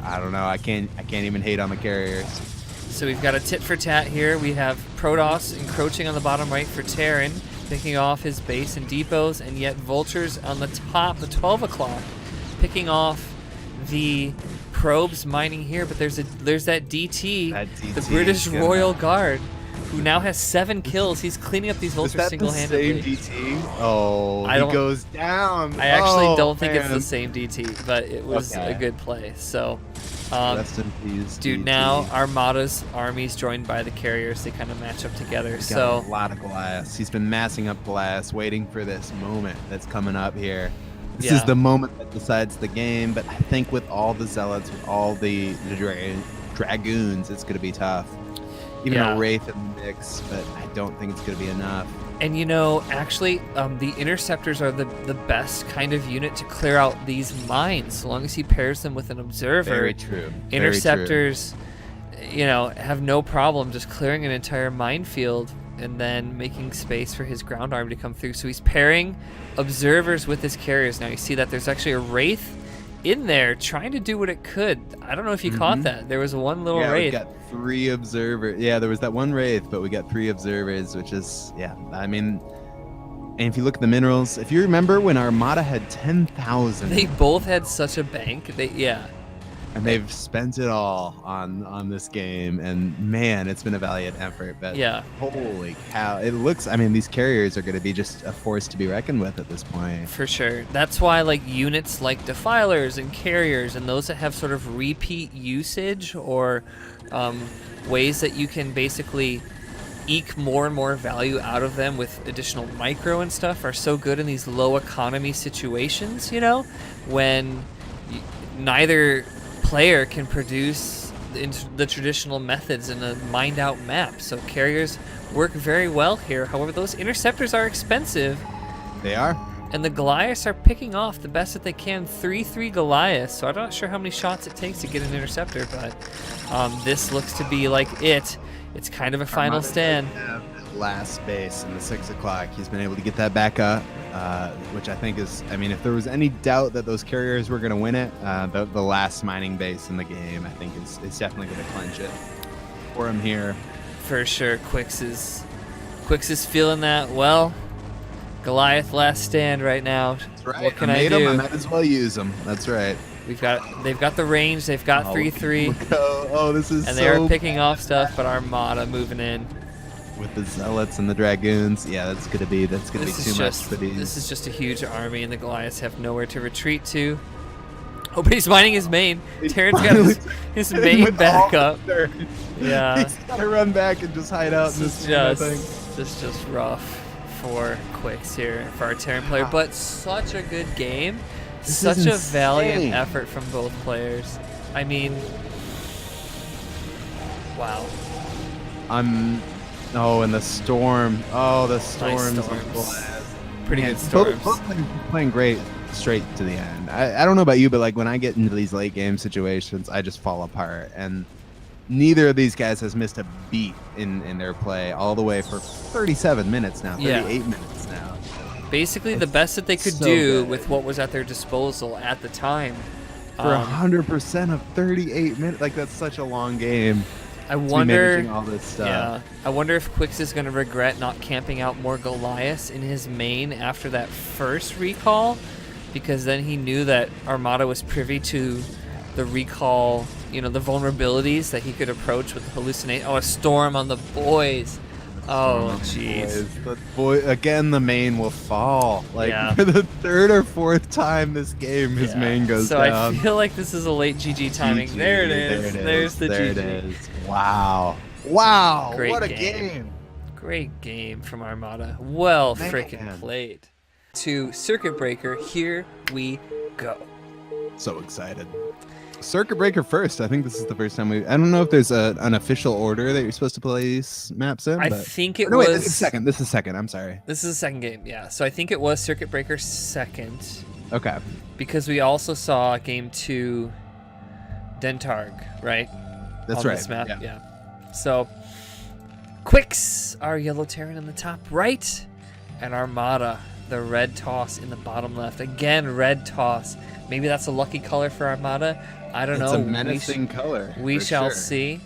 I don't know. I can't even hate on the carriers. So we've got a tit for tat here. We have Protoss encroaching on the bottom right for Terran, picking off his base and depots, and yet Vultures on the top, the 12 o'clock, picking off the probes mining here, but there's that DT, That DT the British gonna- Royal Guard, who now has 7 kills. He's cleaning up these Is vultures that the single-handedly. same DT? Oh, I he don't- goes down. I actually Oh, don't think it's man. the same DT, but it was Okay. a good play. So, Rest in peace, dude, DT. now Armada's army's joined by the carriers. They kind of match up together. He's So got a lot of glass. He's been massing up glass, waiting for this moment that's coming up here. This is Yeah. the moment that decides the game. But I think with all the zealots, with all the dragoons, it's going to be tough. Even Yeah. a wraith in the mix, but I don't think it's going to be enough. And actually, the interceptors are the best kind of unit to clear out these mines, so long as he pairs them with an observer. Very true. Interceptors, have no problem just clearing an entire minefield and then making space for his ground army to come through. So he's pairing observers with his carriers. Now you see that there's actually a wraith in there trying to do what it could. I don't know if you caught that. There was one little Yeah, we wraith. got 3 observers. Yeah, there was that one wraith, but we got 3 observers, which is, I mean, and if you look at the minerals, if you remember when Armada had 10,000, They both had such a bank. and they've spent it all on this game, and man, it's been a valiant effort. But Yeah. holy cow, it looks. I mean, these carriers are going to be just a force to be reckoned with at this point. For sure. That's why units like defilers and carriers and those that have sort of repeat usage or ways that you can basically eke more and more value out of them with additional micro and stuff are so good in these low economy situations, when neither player can produce the traditional methods in a mined out map. So carriers work very well here. However, those interceptors are expensive. They are. And the Goliaths are picking off the best that they can. 3-3 Goliaths. So I'm not sure how many shots it takes to get an interceptor, but this looks to be like it. It's kind of a final Armada stand. does have that last base in the 6 o'clock. He's been able to get that back up, which I think is. I mean, if there was any doubt that those carriers were going to win it, the last mining base in the game, I think is definitely going to clinch it for him here. For sure, Qikz is feeling that. Well, Goliath last stand right now. That's right. What can I I made do? him. I might as well use them. That's right. They've got the range. They've got 3-3, Oh, this is and so they are picking off stuff. But Armada moving in. with the zealots and the dragoons. Yeah, that's gonna be too much for these. This is just a huge army, and the Goliaths have nowhere to retreat to. Oh, but he's mining his main. Terran's got his main With back all up. their- Yeah. He's gotta run back and just hide out in This this is game, I just think. this is just rough for Qikz here, for our Terran player. But such a good game. This Such is a valiant insane. effort from both players. I mean, wow. Oh, and the storm. Oh, the storms. storms. of blast. Pretty Man, good storms. Both playing great straight to the end. I don't know about you, but like when I get into these late game situations, I just fall apart. And neither of these guys has missed a beat in their play all the way for 37 minutes now, 38 Yeah. minutes now. Basically, the best that they could so do good. with what was at their disposal at the time. For 100% of 38 minutes, like that's such a long game. I to be wonder. managing all this stuff. Yeah, I wonder if Qikz is going to regret not camping out more Goliaths in his main after that first recall, because then he knew that Armada was privy to the recall, the vulnerabilities that he could approach with the hallucinate. Oh, a storm on the boys. Oh, jeez. Again, the main will fall. Like Yeah. for the 3rd or 4th time this game, his main goes so down. I feel like this is a late GG timing. GG, There it is. There's the there GG. it is. Wow. Wow. Great what a game. game. Great game from Armada. Well Man. freaking played. To Circuit Breaker, here we go. So excited. Circuit Breaker first. I think this is the first time I don't know if there's an official order that you're supposed to play these maps in. I but... think it no, was. wait, this is second. This is second. I'm sorry. This is the second game, yeah. So I think it was Circuit Breaker second, Okay. because we also saw game 2 Dentarg, right? That's On right. This map, Yeah. yeah. So Qikz, our yellow Terran in the top right, and Armada, the red toss in the bottom left. Again, red toss. Maybe that's a lucky color for Armada. I don't It's know. a menacing color. We for shall sure. see.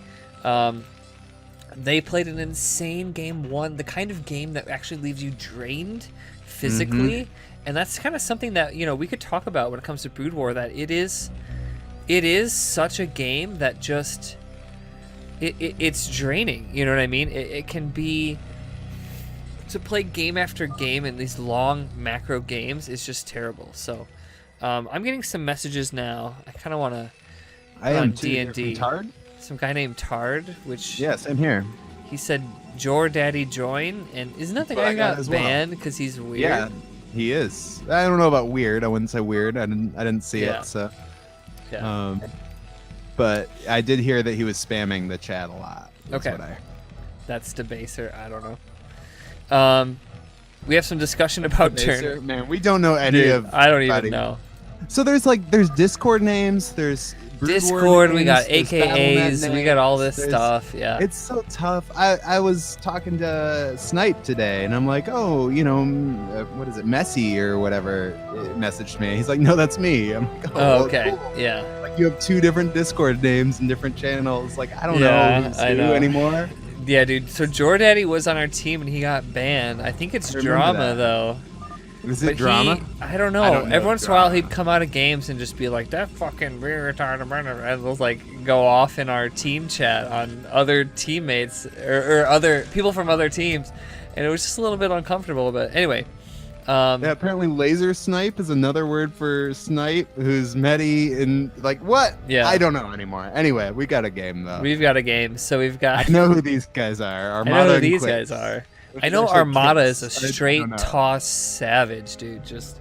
They played an insane game 1, the kind of game that actually leaves you drained physically, and that's kind of something that we could talk about when it comes to Brood War. That it is it is such a game that just it's draining. You know what I mean? It can be, to play game after game in these long macro games is just terrible. So I'm getting some messages now. I kind of want to. I am D&D. Tard? Some guy named Tard, which yeah, same here. He said Jor Daddy join, and isn't that the guy who got banned because he's weird? Yeah, he is. I don't know about weird. I wouldn't say weird. I didn't see it. So, yeah. But I did hear that he was spamming the chat a lot. That's what I heard. That's debaser. I don't know. We have some discussion about turn. Man, we don't know any of. I don't even know. So there's Discord names. There's Discord. Names, we got AKAs. We got all this stuff. Yeah. It's so tough. I was talking to Snipe today, and I'm like, oh, what is it, Messi or whatever? It messaged me. He's like, no, that's me. I'm like, oh, okay. Cool. Yeah. Like you have 2 different Discord names and different channels. Like I don't know who's who anymore. Yeah, dude. So Jor Daddy was on our team and he got banned. I think it's Drama though. Is it Drama? I don't know. Every once in a while he'd come out of games and just be like, that fucking retarded, and we'll like go off in our team chat on other teammates or other people from other teams, and it was just a little bit uncomfortable. But anyway. Yeah, apparently laser snipe is another word for snipe, who's Medi and like what? Yeah. I don't know anymore. Anyway, we got a game though. We've got a game, so we've got. I know who these guys are. Armada. I know who these guys are. I know Armada is a straight toss savage, dude. Just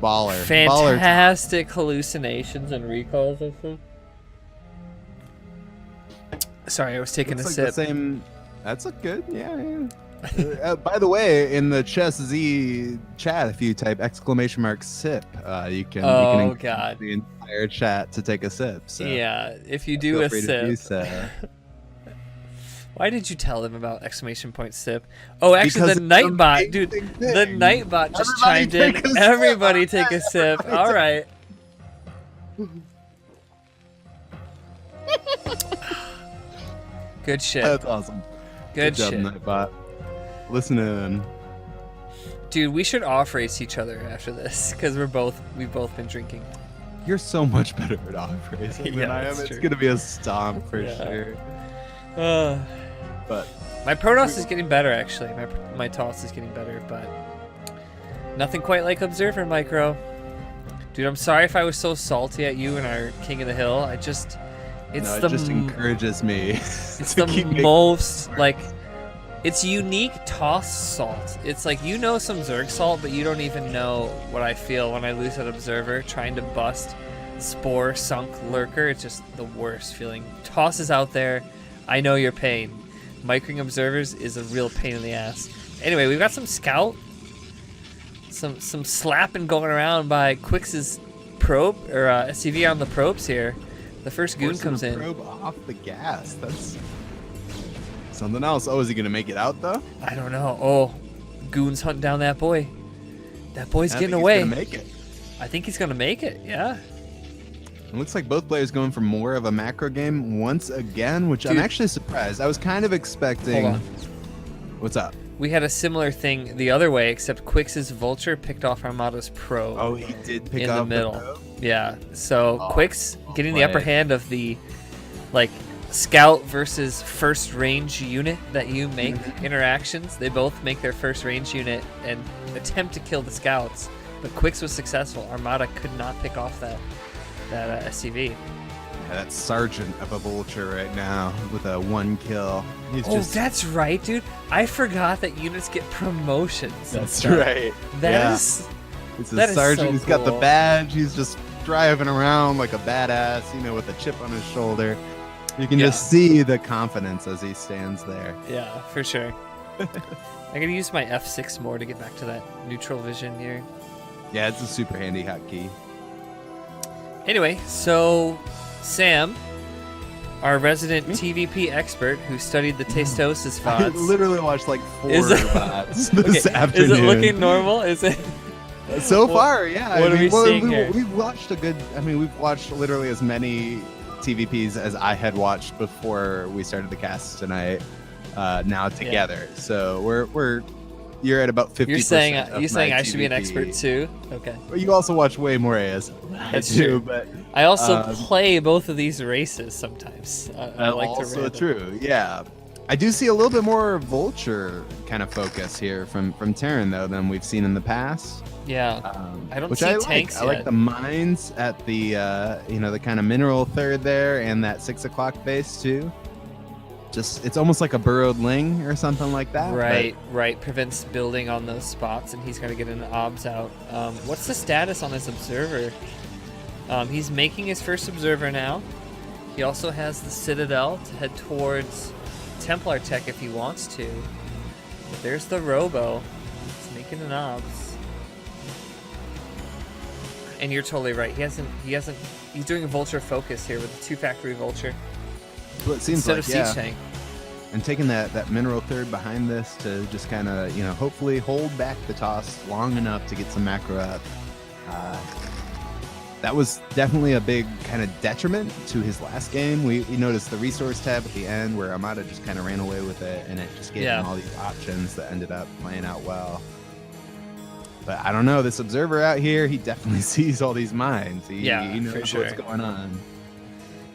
baller. Fantastic hallucinations and recalls and stuff. Sorry, I was taking a sip. That's a good. Yeah. By the way, in the Cheesz Z chat, if you type !sip, you can God, the entire chat to take a sip. So yeah, if you do a sip. Why did you tell them about !sip? Oh, actually, the Nightbot, dude. The Nightbot just chimed in. Everybody take a sip. All right. Good shit. That's awesome. Good shit. Nightbot. Listen in. Dude, we should off race each other after this because we've both been drinking. You're so much better at off racing than I am. It's gonna be a stomp for sure. But my Protoss is getting better actually. My toss is getting better, but nothing quite like Observer Micro. Dude, I'm sorry if I was so salty at you and our King of the Hill. It just encourages me. It's the most like. It's unique toss salt. It's like some Zerg salt, but you don't even know what I feel when I lose that Observer trying to bust Spore Sunk Lurker. It's just the worst feeling. Toss is out there. I know your pain. Micring Observers is a real pain in the ass. Anyway, we've got some Scout. Some slapping going around by Qikz's probe, or SCV on the probes here. The first goon comes in. Probe off the gas. That's... something else. Oh, is he gonna make it out though? I don't know. Oh, goons hunting down that boy. That boy's getting away. He's gonna make it. I think he's gonna make it. Yeah. It looks like both players going for more of a macro game once again, which I'm actually surprised. I was kind of expecting. Hold on. What's up? We had a similar thing the other way, except Qikz's Vulture picked off Armada's Probe. Oh, he did pick in off the middle. The probe? Yeah. So Qikz getting the upper hand of the Scout versus first range unit that you make interactions. They both make their first range unit and attempt to kill the Scouts, but Qikz was successful. Armada could not pick off that SCV. Yeah, that's Sergeant of a Vulture right now with a 1 kill. That's right, dude. I forgot that units get promotions. That's right. He's a sergeant. He's got the badge. He's just driving around like a badass, with a chip on his shoulder. You can just see the confidence as he stands there. Yeah, for sure. I'm going to use my F6 more to get back to that neutral vision here. Yeah, it's a super handy hotkey. Anyway, so Sam, our resident TVP expert who studied the Tastosis VODs. I literally watched like 4 VODs this afternoon. Is it looking normal? Is it? So far, yeah. What are we seeing here? We've watched we've watched literally as many TVPs as I had watched before we started the cast tonight. Now together, so we're you're at about 50%. You're saying I should be an expert too? Okay. But you also watch way more AS than I That's do, true. but I also play both of these races sometimes. I like to also random. true. Yeah. I do see a little bit more vulture kind of focus here from Terran though than we've seen in the past. Yeah. I don't Which see I tanks like. I like the mines at the the kind of mineral third there and that 6 o'clock base too. Just it's almost like a burrowed ling or something like that. Right. Prevents building on those spots, and he's got to get an obs out. What's the status on his observer? He's making his first observer now. He also has the Citadel to head towards Templar Tech if he wants to. But there's the Robo. He's making an obs. And you're totally right. He's doing a vulture focus here with the 2 factory vulture. Well, it seems instead like, of siege tank. And taking that mineral third behind this to just kind of, hopefully hold back the toss long enough to get some macro up. That was definitely a big kind of detriment to his last game. We noticed the resource tab at the end where Armada just kind of ran away with it, and it just gave him all these options that ended up playing out well. But I don't know, this observer out here, he definitely sees all these mines. He knows what's going on.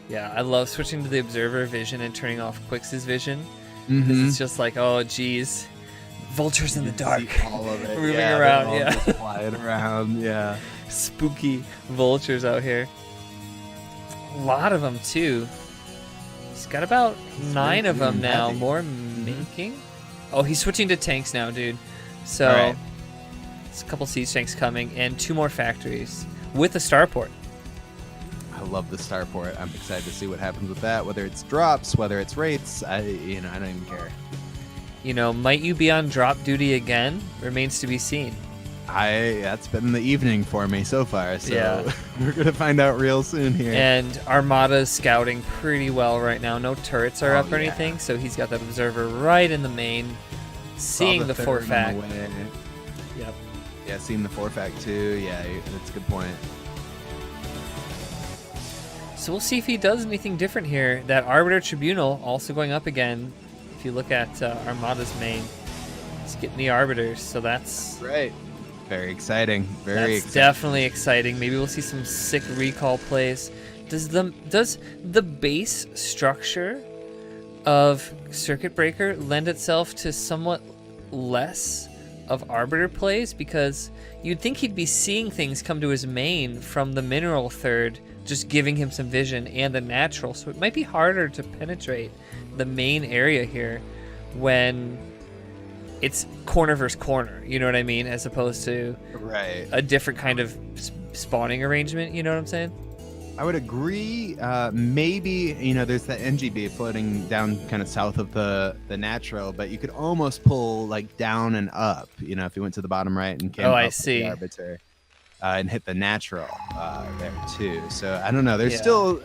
Yeah, I love switching to the observer vision and turning off Qikz's vision. Mm-hmm. It's just like, oh, geez, vultures in the dark, all of it. moving around, just flying around, yeah. Spooky vultures out here. A lot of them too. He's got about 9 of them now. Heavy. More making. Oh, he's switching to tanks now, dude. So, it's a couple siege tanks coming and 2 more factories with a starport. I love the starport. I'm excited to see what happens with that. Whether it's drops, whether it's rates, I don't even care. Might you be on drop duty again? Remains to be seen. That's been the evening for me so far. So we're gonna find out real soon here. And Armada's scouting pretty well right now. No turrets are up or anything, so he's got that observer right in the main, seeing the fort fact. Yep. Yeah, seeing the fort fact too. Yeah, that's a good point. So we'll see if he does anything different here. That Arbiter Tribunal also going up again. If you look at Armada's main, he's getting the Arbiters, so that's right. Very exciting. That's definitely exciting. Maybe we'll see some sick recall plays. Does the base structure of Circuit Breaker lend itself to somewhat less of Arbiter plays? Because you'd think he'd be seeing things come to his main from the mineral third, just giving him some vision and the natural. So it might be harder to penetrate the main area here when it's corner versus corner, you know what I mean? As opposed to a different kind of spawning arrangement, you know what I'm saying? I would agree. Maybe, there's that NGB floating down kind of south of the natural, but you could almost pull like down and up, if you went to the bottom right and came up the arbiter. And hit the natural there too. So I don't know. There's still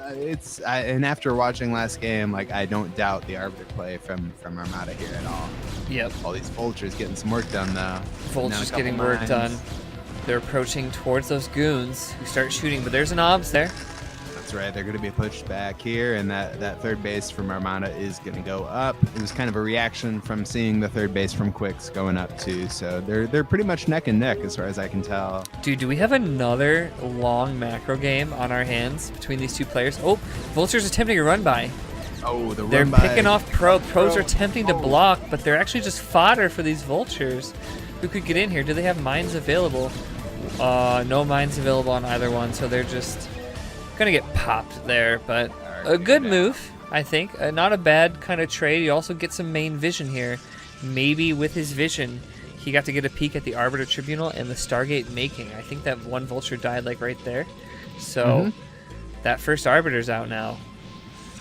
and after watching last game, like I don't doubt the arbiter play from Armada here at all. Yep. All these vultures getting some work done though. Vultures getting work done. They're approaching towards those goons who start shooting, but there's an obs there. That's right. They're going to be pushed back here, and that third base from Armada is going to go up. It was kind of a reaction from seeing the third base from Qikz going up too. So they're pretty much neck and neck as far as I can tell. Dude, do we have another long macro game on our hands between these 2 players? Oh, Vulture's attempting a run by. Oh, they're picking off pros are attempting to block, but they're actually just fodder for these vultures who could get in here. Do they have mines available? No mines available on either one, so they're just gonna get popped there, but a good move, I think. Not a bad kind of trade. You also get some main vision here. Maybe with his vision, he got to get a peek at the Arbiter Tribunal and the Stargate making. I think that one vulture died like right there. So that first Arbiter's out now.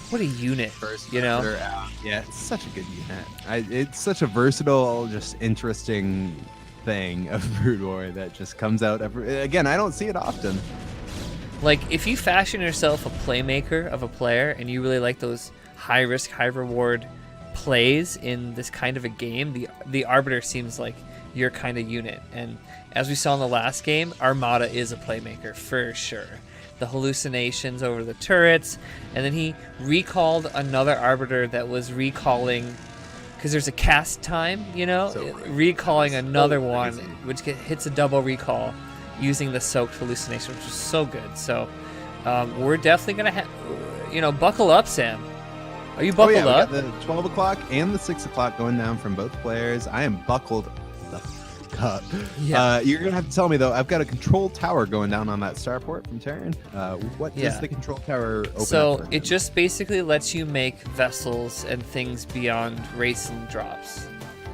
What a unit, Arbiter out. Yeah, it's such a good unit. It's such a versatile, just interesting thing of Brood War that just comes out again, I don't see it often. Like, if you fashion yourself a playmaker of a player and you really like those high risk, high reward plays in this kind of a game, the Arbiter seems like your kind of unit. And as we saw in the last game, Armada is a playmaker for sure. The hallucinations over the turrets, and then he recalled another Arbiter that was recalling because there's a cast time, you know, So recalling another one, crazy. which hits a double recall using the soaked hallucination, which is so good. So we're definitely gonna buckle up, Sam. Are you buckled up? We got the 12 o'clock and the 6 o'clock going down from both players. I am buckled the fuck up. Yeah. You're gonna have to tell me though. I've got a control tower going down on that starport from Terran. What does the control tower open up So for? it just basically lets you make vessels and things beyond race and drops.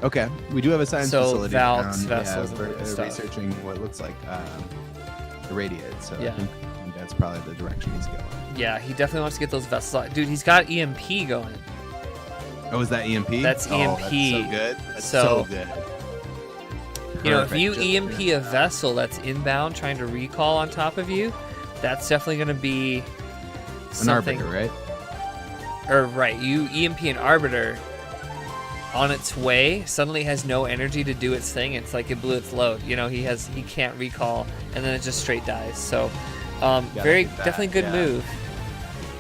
Okay, we do have a science facility valves, down, vessels, for and stuff. researching what looks like irradiated. So Yeah. I think that's probably the direction he's going. Yeah, he definitely wants to get those vessels out. Dude, he's got EMP going. Oh, is that EMP? That's EMP. That's so good. That's So- so good. You know, if Perfect. you Just- EMP a vessel that's inbound trying to recall on top of you, that's definitely going to be an something. arbiter, right? Or right, you EMP an arbiter on its way, suddenly has no energy to do its thing. It's like it blew its load. You know, he can't recall, and then it just straight dies. So, very get that, definitely good yeah. move.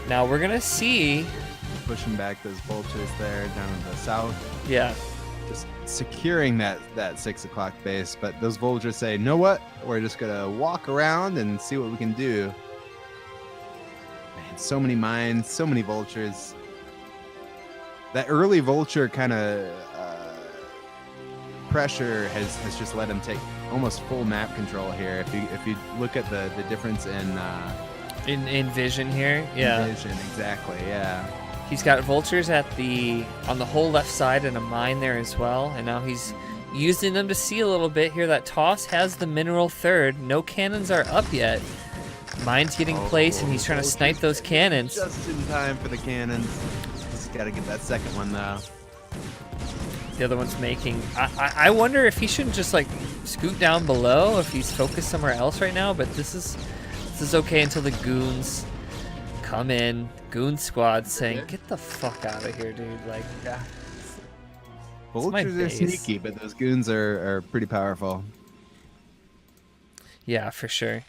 Now we're gonna see. Pushing back those vultures there down in the south. Yeah, Just securing that 6 o'clock base, but those vultures say, "Know what? We're just gonna walk around and see what we can do." Man, so many mines, so many vultures. That early vulture kind of pressure has just let him take almost full map control here. If you look at the difference in vision here. Yeah, vision, exactly. Yeah. he's got vultures on the whole left side and a mine there as well, and now he's using them to see a little bit here. That toss has the mineral third. No cannons are up yet. Mine's getting placed, and he's trying to snipe those cannons. Just in time for the cannons. Just gotta get that second one though. The other one's making. I wonder if he shouldn't just like scoot down below if he's focused somewhere else right now. But this is okay until the goons come in. Goon squad saying, "Get the fuck out of here, dude!" Like, Vultures are base. sneaky, but those goons are pretty powerful. yeah, for sure.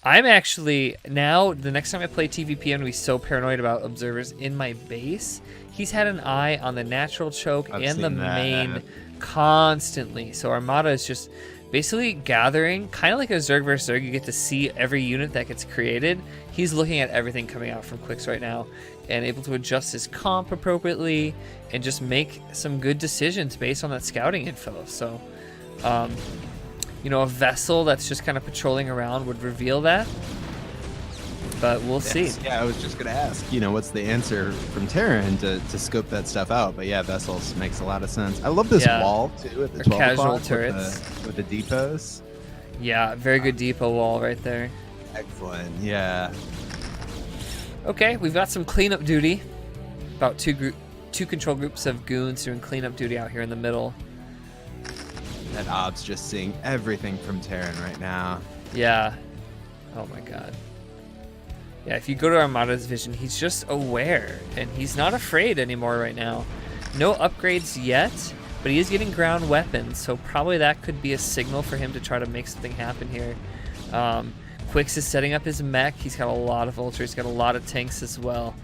I'm actually now the next time I play TVP, I'm gonna be so paranoid about observers in my base. He's had an eye on the natural choke I've and the seen that. main constantly. So Armada is just basically gathering, kind of like a Zerg versus Zerg. You get to see every unit that gets created. He's looking at everything coming out from Qikz right now and able to adjust his comp appropriately and just make some good decisions based on that scouting info. So, you know, a vessel that's just kind of patrolling around would reveal that. But we'll see. Yeah, I was just gonna ask, what's the answer from Terran to scope that stuff out? But yeah, vessels makes a lot of sense. I love this Yeah. wall too at the Or 12 casual o'clock turrets. with the depots. Yeah, very good depot wall right there. Excellent. Yeah. Okay, we've got some cleanup duty. About two control groups of goons doing cleanup duty out here in the middle. That Ob's just seeing everything from Terran right now. Yeah. Oh my god. Yeah, if you go to Armada's vision, he's just aware, and he's not afraid anymore right now. No upgrades yet, but he is getting ground weapons, so probably that could be a signal for him to try to make something happen here. Qikz is setting up his mech. He's got a lot of vultures, he's got a lot of tanks as well.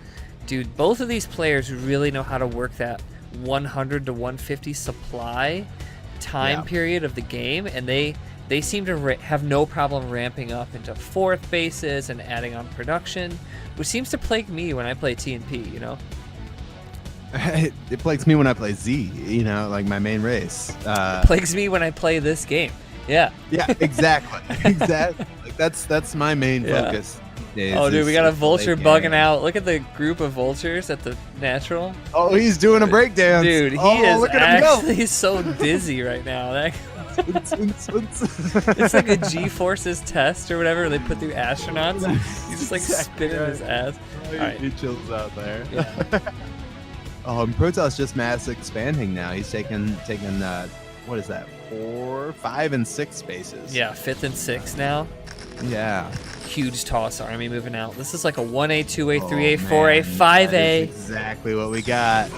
Dude, both of these players really know how to work that 100 to 150 supply time period of the game, and they seem to have no problem ramping up into fourth bases and adding on production, which seems to plague me when I play TNP, you know? It plagues me when I play Z, like my main race. Plagues me when I play this game. Yeah. Yeah, exactly. Exactly. Like that's my main focus. Days Oh, dude, we got a is the vulture late bugging game. out. Look at the group of vultures at the natural. Oh, he's doing a breakdance. Dude, he is look at him go. actually so dizzy right now. That It's it's like a G-forces test or whatever they put through astronauts. He's just like spinning his ass. All right. He chills out there. Yeah. Oh, and Protoss just mass expanding now. He's taking what is that? 4, 5, and 6 spaces. Yeah, 5th and 6th now. Yeah. Huge toss army moving out. This is like a 1A, 2A, Oh, 3A, man, 4A, that 5A. is exactly what we got.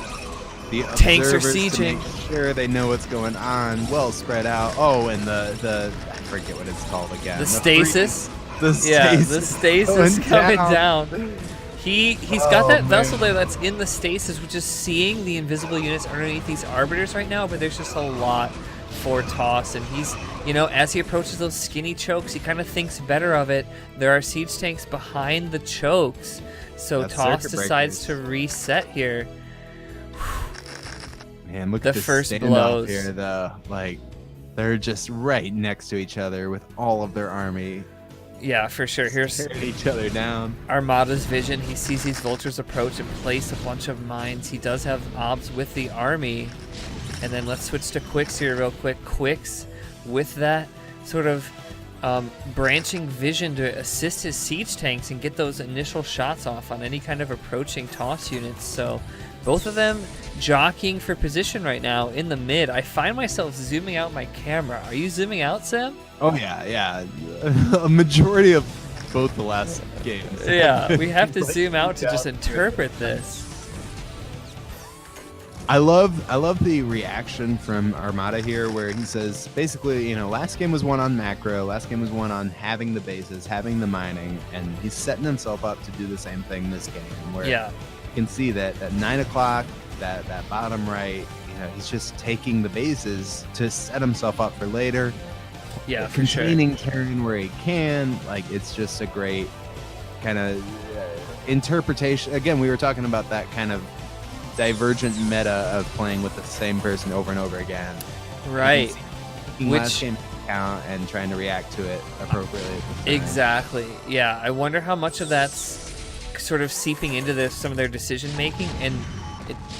The Tanks are observers to sieging. make sure they know what's going on. Well spread out. Oh, and the I forget what it's called again. The stasis. The stasis. Yeah, the stasis going coming down. He's got that vessel there that's in the stasis, which is seeing the invisible units underneath these arbiters right now, but there's just a lot for Toss, and he's, you know, as he approaches those skinny chokes, he kind of thinks better of it. There are siege tanks behind the chokes, so That's Toss circuit decides breakers. to reset here. Man, look The at this first standoff blows. here, though. Like, they're just right next to each other with all of their army. Yeah, for sure. Here's Tearing each other down. Armada's vision. He sees these vultures approach and place a bunch of mines. He does have obs with the army. And then let's switch to Qikz here real quick. Qikz with that sort of branching vision to assist his siege tanks and get those initial shots off on any kind of approaching Toss units. So both of them jockeying for position right now in the mid. I find myself zooming out my camera. Are you zooming out, Sam? Oh, yeah. A majority of both the last games. Yeah, we have to Like, zoom out to just yeah. interpret this. I love the reaction from Armada here, where he says basically, you know, last game was won on macro, last game was won on having the bases, having the mining, and he's setting himself up to do the same thing this game. Where Yeah. you can see that at 9 o'clock, that bottom right, you know, he's just taking the bases to set himself up for later. Yeah, for sure. Containing turn where he can, like, it's just a great kind of interpretation. Again, we were talking about that kind of divergent meta of playing with the same person over and over again. Right. Taking Which- last game into account and trying to react to it appropriately. at the time. Exactly. Yeah, I wonder how much of that's sort of seeping into some of their decision making, and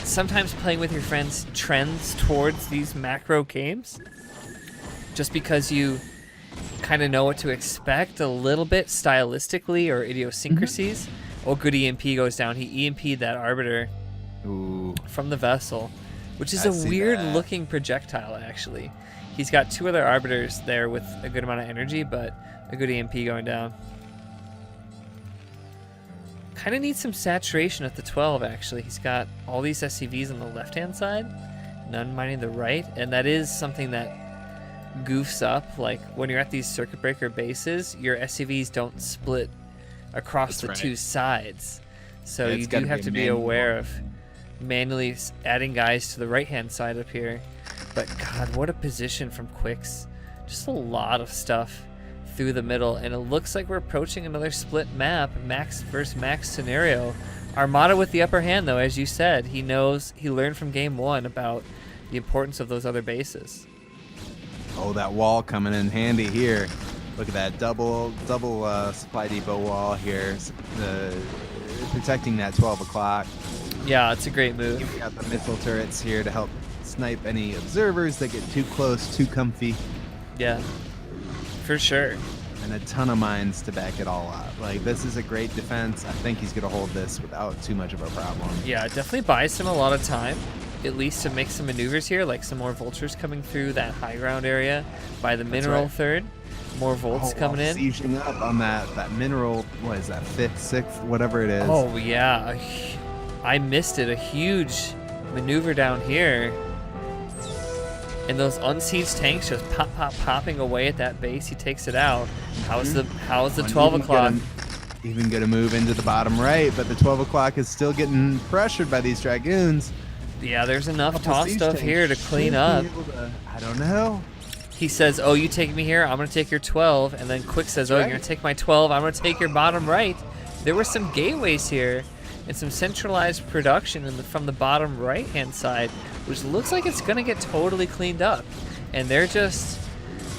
sometimes playing with your friends trends towards these macro games just because you kind of know what to expect a little bit stylistically or idiosyncrasies. Oh, good EMP goes down. He EMP'd that arbiter Ooh. from the vessel, which is I a see weird that. looking projectile, actually. He's got two other arbiters there with a good amount of energy, but a good EMP going down. Kind of needs some saturation at the 12, actually. He's got all these SCVs on the left-hand side, none mining the right, and that is something that goofs up. Like, when you're at these circuit breaker bases, your SCVs don't split across That's the right. two sides. So Yeah, you it's do gotta have be to be manual. aware of manually adding guys to the right-hand side up here. But God, what a position from Qikz. Just a lot of stuff through the middle, and it looks like we're approaching another split map, max versus max scenario. Armada with the upper hand, though, as you said. He knows, he learned from game one about the importance of those other bases. Oh, that wall coming in handy here. Look at that double supply depot wall here, protecting that 12 o'clock. Yeah, it's a great move. You've got the missile turrets here to help snipe any observers that get too close, too comfy, Yeah, for sure. and a ton of mines to back it all up. Like, this is a great defense. I think he's going to hold this without too much of a problem. Yeah, it definitely buys him a lot of time, at least to make some maneuvers here, like some more vultures coming through that high ground area by the mineral right. third. More volts coming in. Sieging up on that mineral, what is that, 5th, 6th, whatever it is. Oh, yeah. I missed it. A huge maneuver down here. And those unsieged tanks just popping away at that base. He takes it out. How's the 12 o'clock? Even gonna move into the bottom right, but the 12 o'clock is still getting pressured by these dragoons. Yeah, there's enough Couple toss siege stuff tanks here to should clean be up. able to- I don't know. He says, oh, you take me here, I'm going to take your 12. And then Qikz says, oh, you're going to take my 12, I'm going to take your bottom right. There were some gateways here and some centralized production from the bottom right-hand side, which looks like it's going to get totally cleaned up. And they're just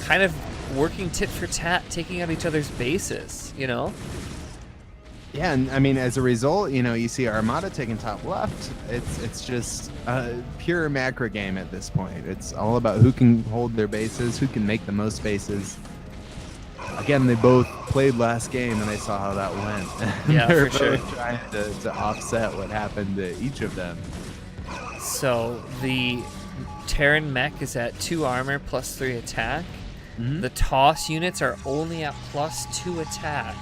kind of working tit for tat, taking out each other's bases, you know? Yeah, and I mean, as a result, you know, you see Armada taking top left. It's just a pure macro game at this point. It's all about who can hold their bases, who can make the most bases. Again, they both played last game, and they saw how that went. Yeah, They're for sure. both trying to offset what happened to each of them. So the Terran mech is at 2 armor plus 3 attack. The toss units are only at plus 2 attack.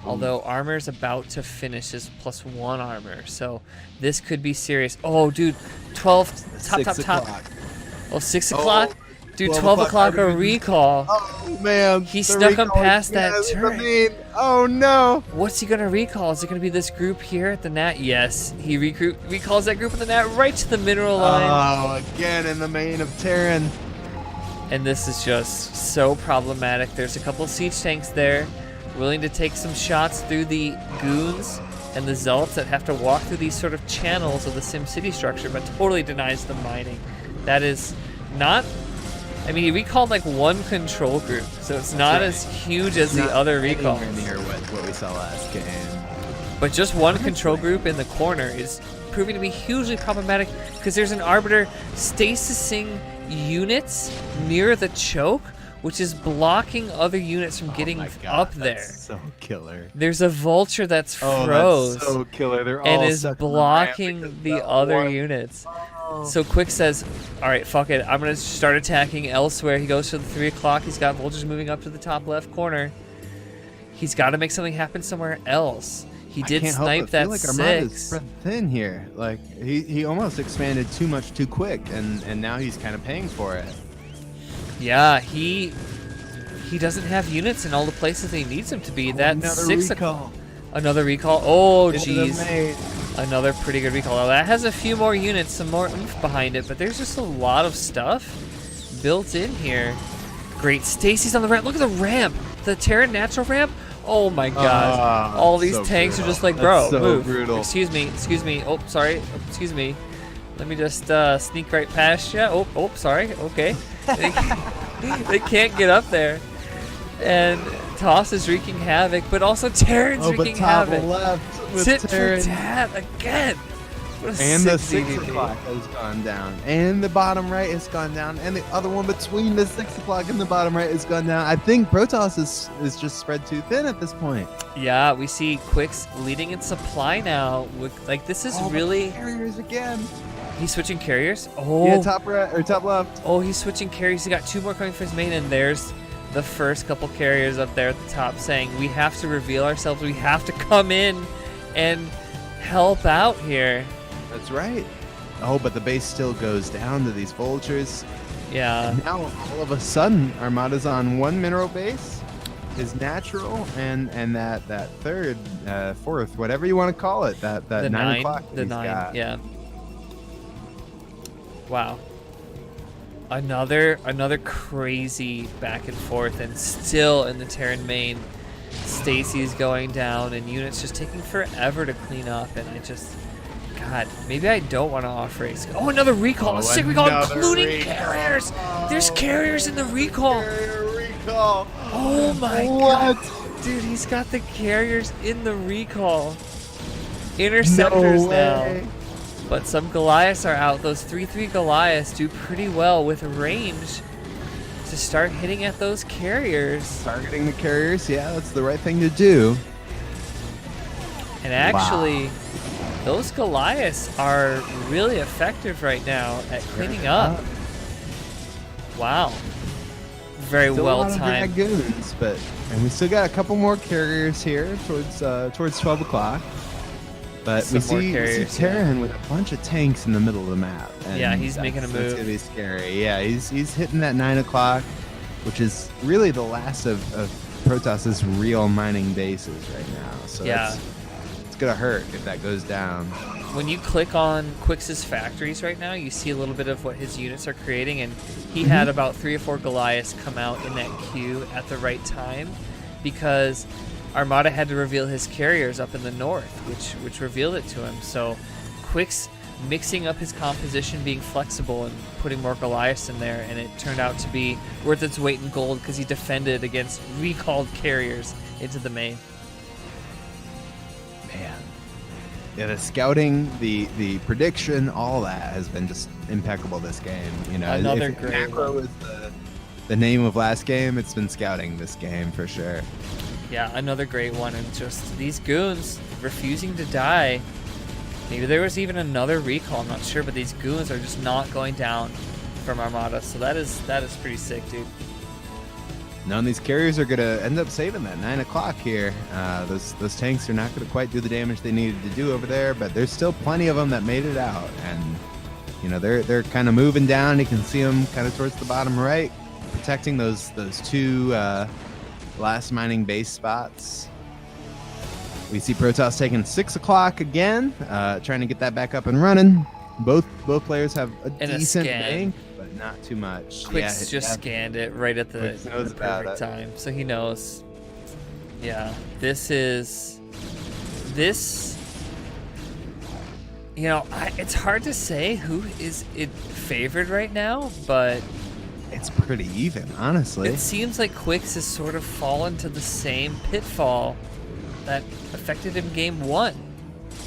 Although armor's about to finish as plus 1 armor, so this could be serious. Oh, dude, 12 top. O'clock. Oh, 6 o'clock. Dude, Dude, 12 o'clock a recall. Oh man, He the snuck him recall past again. that turret. I mean, oh no. What's he gonna recall? Is it gonna be this group here at the net? Yes, he recalls that group at the net right to the mineral line. Oh, again in the main of Terran. And this is just so problematic. There's a couple siege tanks there, willing to take some shots through the goons and the zealots that have to walk through these sort of channels of the SimCity structure, but totally denies the mining. That is not... I mean, he recalled like one control group, so it's not as huge as the other recalls. Near what we saw last game. But just one control group in the corner is proving to be hugely problematic because there's an Arbiter stasising units near the choke, which is blocking other units from getting up there. That's so killer. There's a vulture that's froze. Oh, that's so killer. They're all and is stuck blocking the other units. So Qikz says, all right, fuck it. I'm going to start attacking elsewhere. He goes to the 3 o'clock. He's got vultures moving up to the top left corner. He's got to make something happen somewhere else. He did snipe that like 6. Armada's spread thin here. Like he almost expanded too much too quick, and now he's kind of paying for it. Yeah, he doesn't have units in all the places he needs them to be. That 6 recall. Another recall. Oh, Into jeez. the main. Another pretty good recall. Now, that has a few more units, some more oomph behind it, but there's just a lot of stuff built in here. Great. Stacy's on the ramp. Look at the ramp. The Terran natural ramp. Oh my god. All these so tanks brutal. are just like, bro, That's so move. brutal. Excuse me. Oh, sorry. Oh, excuse me. Let me just sneak right past you. Oh, sorry. Okay. They can't get up there. And Toss is wreaking havoc, but also Terran's wreaking havoc. Left with Tit Terran. for tat again. What a And the sick 6 CDP. o'clock has gone down, and the bottom right has gone down, and the other one between the 6 o'clock and the bottom right has gone down. I think Protoss is just spread too thin at this point. Yeah, we see Qikz leading in supply now. With, like, this is really... Carriers again. He's switching carriers? Oh. Yeah, top right or top left. Oh, he's switching carriers. He got 2 more coming for his main, and there's the first couple carriers up there at the top saying, we have to reveal ourselves. We have to come in and help out here. That's right. Oh, but the base still goes down to these vultures. Yeah. And now, all of a sudden, Armada's on 1 mineral base, his natural, and that third, fourth, whatever you want to call it, that the 9 o'clock. The 9, got. yeah. Wow. Another crazy back and forth, and still in the Terran main, Stacy's going down, and units just taking forever to clean up, and I just... God, maybe I don't want to offer a... Oh, another recall! A sick recall, including carriers! There's carriers in the recall! Carrier recall! Oh my What? god! Dude, he's got the carriers in the recall. Interceptors No way. now. But some Goliaths are out. Those 3-3 Goliaths do pretty well with range to start hitting at those carriers. Targeting the carriers, yeah, that's the right thing to do. And actually... Those Goliaths are really effective right now at cleaning up. Wow. Very Still well a lot of timed. dragoons, and we still got a couple more carriers here towards 12 o'clock. But Some more we see carriers, Terran with a bunch of tanks in the middle of the map. And Yeah, he's making a That's move. gonna be scary. Yeah, he's hitting that 9 o'clock, which is really the last of Protoss's real mining bases right now. So Yeah. it's gonna hurt if that goes down. When you click on Qikz's factories right now, you see a little bit of what his units are creating, and he had about 3 or 4 Goliaths come out in that queue at the right time because Armada had to reveal his carriers up in the north, which revealed it to him. So Qikz mixing up his composition, being flexible, and putting more Goliaths in there, and it turned out to be worth its weight in gold because he defended against recalled carriers into the main. Man. Yeah, the scouting, the prediction, all that has been just impeccable this game. You know, Another if great macro one. is the name of last game, it's been scouting this game for sure. Yeah, another great one, and just these goons refusing to die. Maybe there was even another recall, I'm not sure, but these goons are just not going down from Armada, so that is pretty sick, dude. None of these carriers are gonna end up saving that 9 o'clock here. Those tanks are not gonna quite do the damage they needed to do over there, but there's still plenty of them that made it out, and You know, they're kind of moving down. You can see them kind of towards the bottom right, protecting those two last mining base spots. We see Protoss taking 6 o'clock again, trying to get that back up and running. Both players have a decent bank, but not too much. Qikz just scanned it right at the perfect time, so he knows. Yeah, this. You know, it's hard to say who is it favored right now, but it's pretty even, honestly. It seems like Qikz has sort of fallen to the same pitfall that affected him game 1.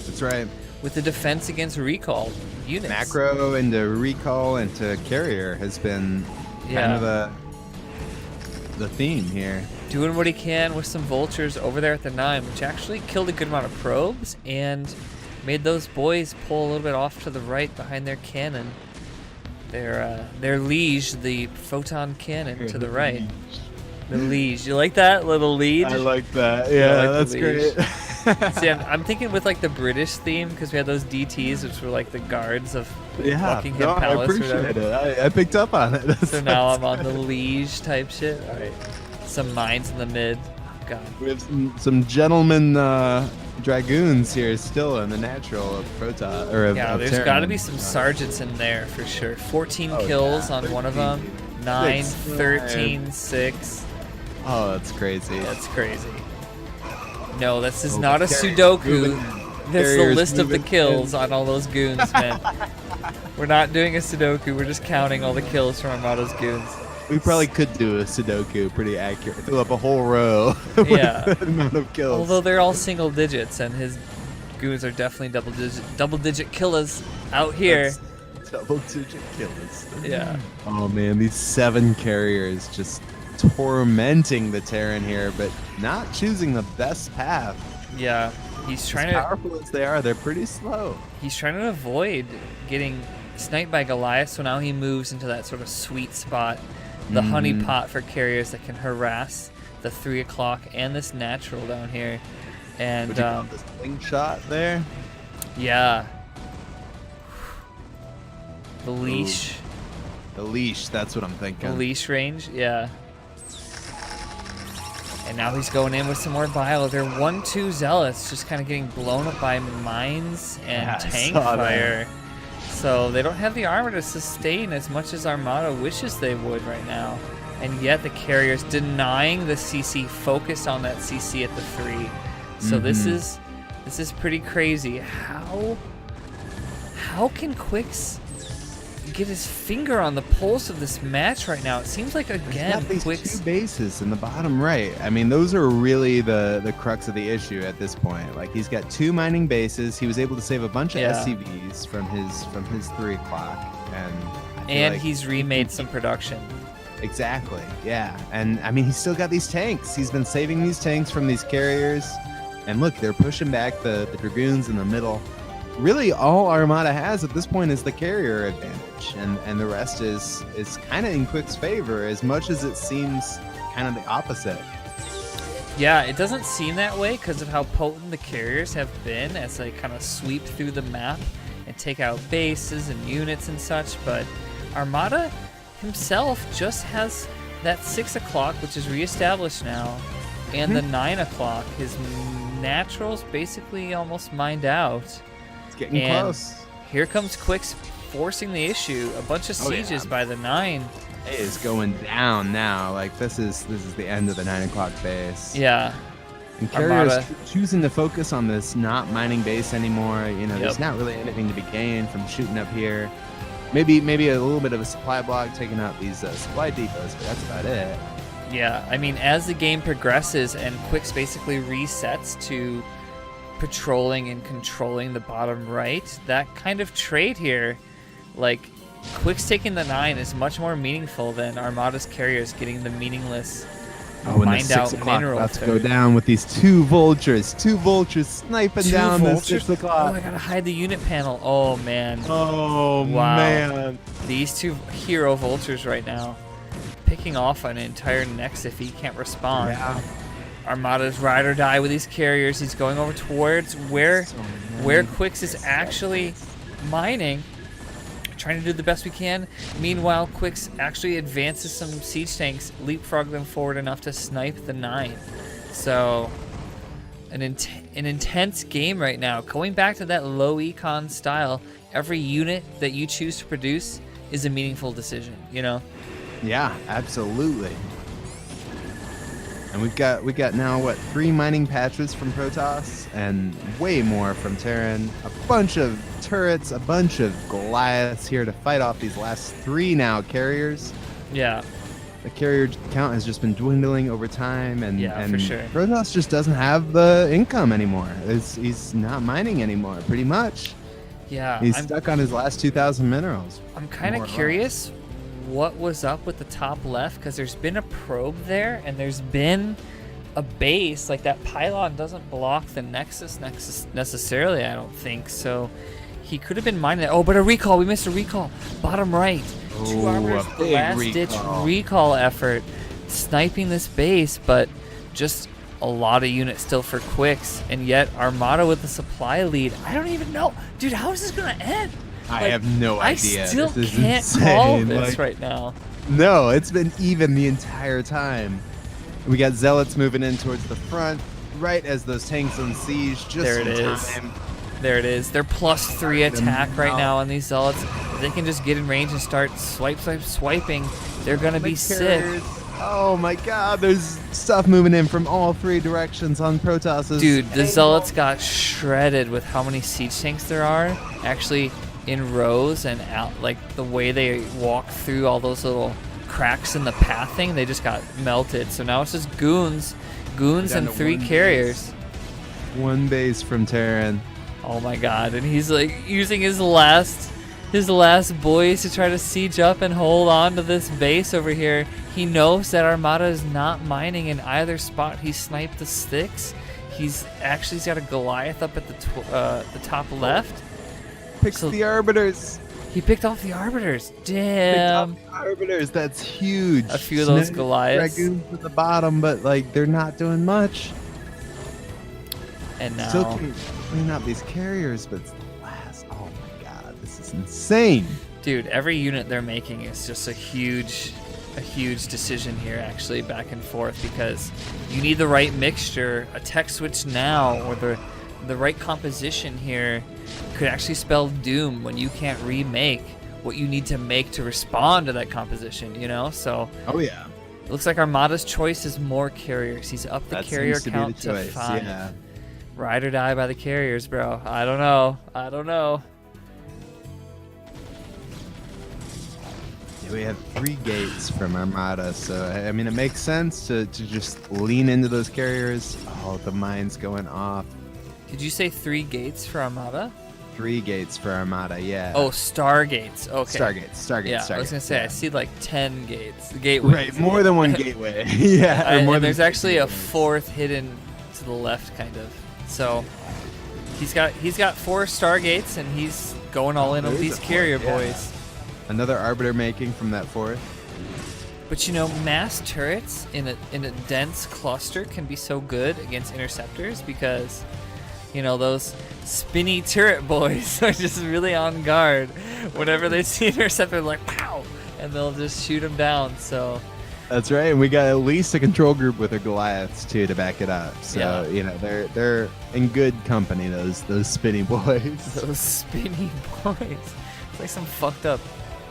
That's right. With the defense against recall units. Macro into recall into carrier has been kind of the theme here. Doing what he can with some vultures over there at the 9, which actually killed a good amount of probes and made those boys pull a little bit off to the right behind their cannon. Their liege, the photon cannon to the right. The liege. You like that little liege? I like that. Yeah, like that's great. See, I'm thinking with like the British theme because we had those DTs, which were like the guards of Buckingham Palace. I appreciate it. I picked up on it. So now I'm on the liege type shit. All right. Some mines in the mid. God. We have some gentlemen dragoons here still in the natural of Protoss. There's got to be some sergeants in there for sure. 14 kills on 13, one of them. 9, 13, 6. Oh, that's crazy. That's crazy. No, this is not a Sudoku. This is the list of the kills on all those goons, man. We're not doing a Sudoku. We're just counting all the kills from Armada's goons. We probably could do a Sudoku pretty accurate. Fill up a whole row with the amount of kills. Although they're all single digits, and his goons are definitely double digit killers out here. That's double digit killers. Yeah. Oh man, these 7 carriers just tormenting the Terran here, but not choosing the best path. Yeah, he's trying as powerful as they are, they're pretty slow. He's trying to avoid getting sniped by Goliath, so now he moves into that sort of sweet spot. The honey pot for carriers that can harass the 3 o'clock and this natural down here. And the slingshot there. Yeah. The leash. Ooh. The leash, that's what I'm thinking. The leash range, yeah. And now he's going in with some more bio. They're 1-2 zealots, just kind of getting blown up by mines and tank fire. So they don't have the armor to sustain as much as Armada wishes they would right now. And yet the carrier's denying the CC, focused on that CC at the 3. So this is pretty crazy. How can Qikz get his finger on the pulse of this match right now? It seems like again Qikz 2 bases in the bottom right. I mean, those are really the crux of the issue at this point. Like, he's got 2 mining bases. He was able to save a bunch of SCVs from his 3 o'clock, and he's remade some production. Exactly. Yeah, and I mean, he's still got these tanks. He's been saving these tanks from these carriers, and look, they're pushing back the dragoons in the middle. Really, all Armada has at this point is the carrier advantage, and the rest is kind of in Qikz's favor, as much as it seems kind of the opposite. Yeah, it doesn't seem that way because of how potent the carriers have been as they kind of sweep through the map and take out bases and units and such, but Armada himself just has that 6 o'clock, which is reestablished now, and the 9 o'clock. His naturals basically almost mined out. Getting close. Here comes Qikz forcing the issue. A bunch of sieges by the 9. It is going down now. Like, this is the end of the 9 o'clock base. Yeah. And carriers choosing to focus on this not mining base anymore. You know, there's not really anything to be gained from shooting up here. Maybe a little bit of a supply block taking out these supply depots, but that's about it. Yeah, I mean, as the game progresses and Qikz basically resets to patrolling and controlling the bottom right, that kind of trade here, like Qikz taking the 9 is much more meaningful than Armada's carriers getting the meaningless mined out mineral. Let's go down with these 2 vultures. 2 vultures sniping down this 6 o'clock. Oh, I gotta hide the unit panel. Oh man. Oh wow. Man. These 2 hero vultures right now, picking off an entire next if he can't respond. Yeah. Armada's ride or die with these carriers. He's going over towards where Qikz is actually mining, trying to do the best we can. Meanwhile, Qikz actually advances some siege tanks, leapfrog them forward enough to snipe the 9. So, an intense game right now. Going back to that low econ style, every unit that you choose to produce is a meaningful decision, you know? Yeah, absolutely. And we've got now what, 3 mining patches from Protoss and way more from Terran. A bunch of turrets, a bunch of Goliaths here to fight off these last 3 now carriers. Yeah. The carrier count has just been dwindling over time, and for sure. Protoss just doesn't have the income anymore. He's not mining anymore, pretty much. Yeah. He's stuck on his last 2,000 minerals. I'm kind of curious what was up with the top left, because there's been a probe there and there's been a base. Like, that pylon doesn't block the nexus necessarily, I don't think. So he could have been mining it. Oh, but a recall. We missed a recall. Bottom right. 2 Arbiters, the last-ditch recall effort, sniping this base, but just a lot of units still for Qikz, and yet Armada with the supply lead. I don't even know. Dude, how is this going to end? I have no idea. I still can't call this right now. No, it's been even the entire time. We got Zealots moving in towards the front, right as those tanks on siege. Just there it is. There it is. They're +3 attack right now on these Zealots. If they can just get in range and start swiping, they're going to be sick. Oh my god, there's stuff moving in from all 3 directions on Protoss. Dude, the Zealots got shredded with how many siege tanks there are. Actually, in rows and out, like the way they walk through all those little cracks in the pathing, they just got melted. So now it's just goons and 3 carriers. 1 base from Terran. Oh my god, and he's like using his last boys to try to siege up and hold on to this base over here. He knows that Armada is not mining in either spot. He sniped the sticks. He's got a Goliath up at the top left. Picks the Arbiters. He picked off the Arbiters. Damn. Picked off the Arbiters. That's huge. A few of those Goliaths. Dragoons at the bottom, but like they're not doing much. And now still can clean up these carriers, but it's the last. Oh my god, this is insane. Dude, every unit they're making is just a huge decision here, actually, back and forth, because you need the right mixture. A tech switch now, or the right composition here could actually spell doom when you can't remake what you need to make to respond to that composition, you know? So oh yeah, it looks like Armada's choice is more carriers. He's up the carrier count to 5. Yeah. Ride or die by the carriers, bro. I don't know. Yeah, we have 3 gates from Armada, so I mean it makes sense to just lean into those carriers. Oh, the mine's going off. Did you say 3 gates for Armada? 3 gates for Armada, yeah. Oh, Stargates. Okay. Stargates. Yeah, Stargates. I was gonna say, I see like 10 gates. Gateways. Right, more than 1 gateway. Yeah. And there's actually a 4th hidden to the left, kind of. So he's got 4 Stargates, and he's going all in on these carrier boys. Another Arbiter making from that 4th. But you know, mass turrets in a dense cluster can be so good against interceptors, because you know those spinny turret boys are just really on guard. Whenever they see an interceptor, they're like pow, and they'll just shoot them down. So that's right, and we got at least a control group with their Goliaths too to back it up. So you know they're in good company. Those spinny boys. Those spinny boys. It's like some fucked up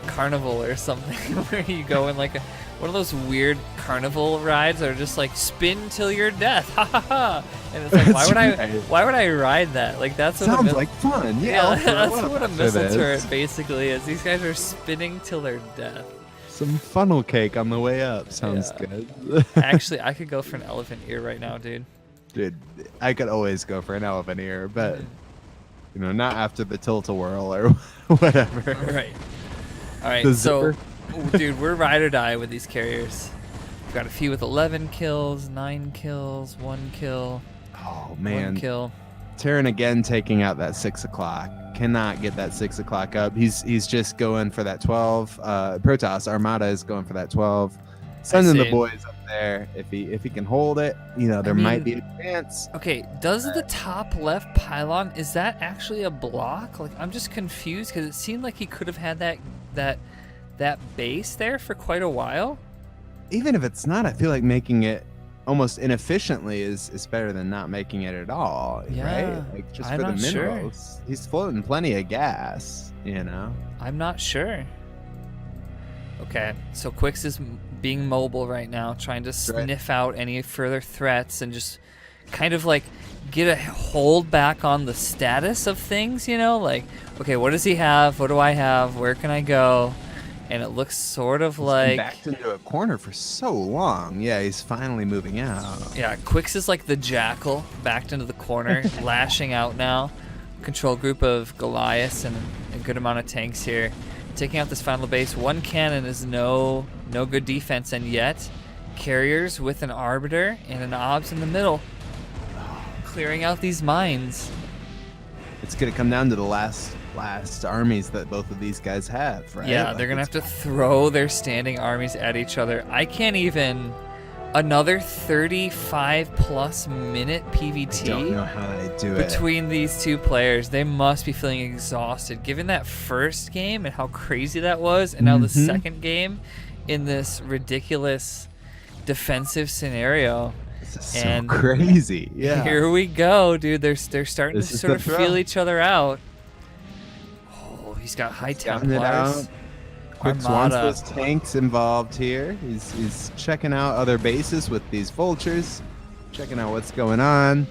carnival or something where you go in like one of those weird carnival rides that are just like spin till your death, ha ha ha. And it's like, why would I ride that? Like that's what sounds like fun. Yeah, that's what a missile turret basically is. These guys are spinning till their death. Some funnel cake on the way up. Sounds good. Actually, I could go for an elephant ear right now, dude. Dude, I could always go for an elephant ear, but you know, not after the tilt-a-whirl or whatever. Right. All right, so, dude, we're ride or die with these carriers. We've got a few with 11 kills, 9 kills, 1 kill. Oh, man. 1 kill. Terran again taking out that 6 o'clock. Cannot get that 6 o'clock up. He's just going for that 12. Protoss, Armada is going for that 12. Sending the see. boys up there. If he can hold it, there might be a chance. Okay, does the top left pylon, is that actually a block? Like, I'm just confused because it seemed like he could have had that base there for quite a while. Even if it's not, I feel like making it almost inefficiently is better than not making it at all, Yeah, right? Like just I'm for the not sure. minerals. He's floating plenty of gas, I'm not sure. Okay, so Qikz is being mobile right now, trying to sniff out any further threats and just kind of like get a hold back on the status of things, like, okay, what does he have? What do I have? Where can I go? And it looks sort of like backed into a corner for so long. Yeah, he's finally moving out. Yeah, Qikz is like the jackal backed into the corner, lashing out now. Control group of Goliaths and a good amount of tanks here. Taking out this final base. One cannon is no good defense, and yet carriers with an arbiter and an obs in the middle, clearing out these mines. It's gonna come down to the last armies that both of these guys have, right? Yeah, they're gonna have to throw their standing armies at each other. I can't even. Another 35+ minute PVT. I don't know how they do it between these two players. They must be feeling exhausted given that first game and how crazy that was, and now the second game in this ridiculous defensive scenario. This is so crazy. Yeah. Here we go, dude. They're starting to sort of feel each other out. Oh, he's got high Templars. Qikz wants those tanks involved here. He's checking out other bases with these vultures, checking out what's going on.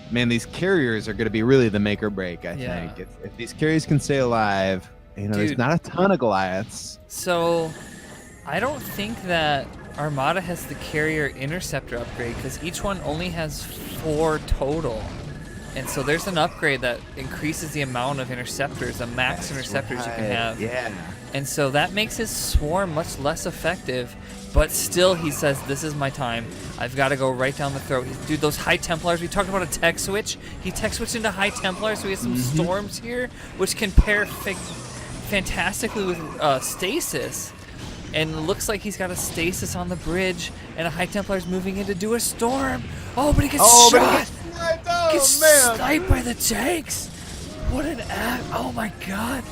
Man, these carriers are going to be really the make or break, I think. If these carriers can stay alive, there's not a ton of Goliaths. So I don't think that Armada has the carrier interceptor upgrade because each one only has 4 total. And so there's an upgrade that increases the amount of interceptors, the max interceptors you can have. Yeah. And so that makes his swarm much less effective, but still he says, this is my time. I've got to go right down the throat. Dude, those high Templars, we talked about a tech switch. He tech switched into high Templars, so we have some storms here, which can pair fantastically with stasis. And it looks like he's got a stasis on the bridge, and a high Templar's moving in to do a storm. Oh, but he gets shot! Gets sniped by the tanks! What an act! Oh my god!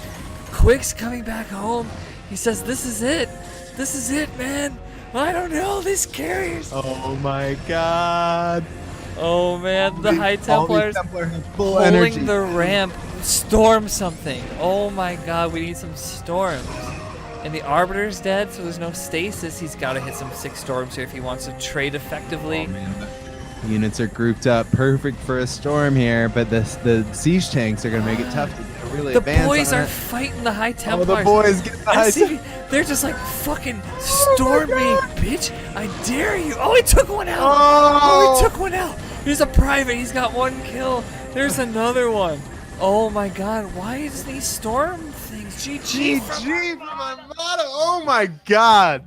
Qikz coming back home. He says, this is it. This is it, man. I don't know, these carriers. Oh my god. Oh man, the high Templars pulling the ramp. Storm something. Oh my god, we need some storms. And the Arbiter's dead, so there's no stasis. He's got to hit some 6 storms here if he wants to trade effectively. Oh, man. The units are grouped up perfect for a storm here, but the siege tanks are going to make it tough to really advance. The boys are fighting the high Templars. Oh, the boys get the high Templars. They're just like, fucking storm me, bitch. I dare you. Oh, he took one out. Oh, he took one out. Here's a private. He's got 1 kill. There's another one. Oh my god, why is these storm things? GG from Armada. Oh my god.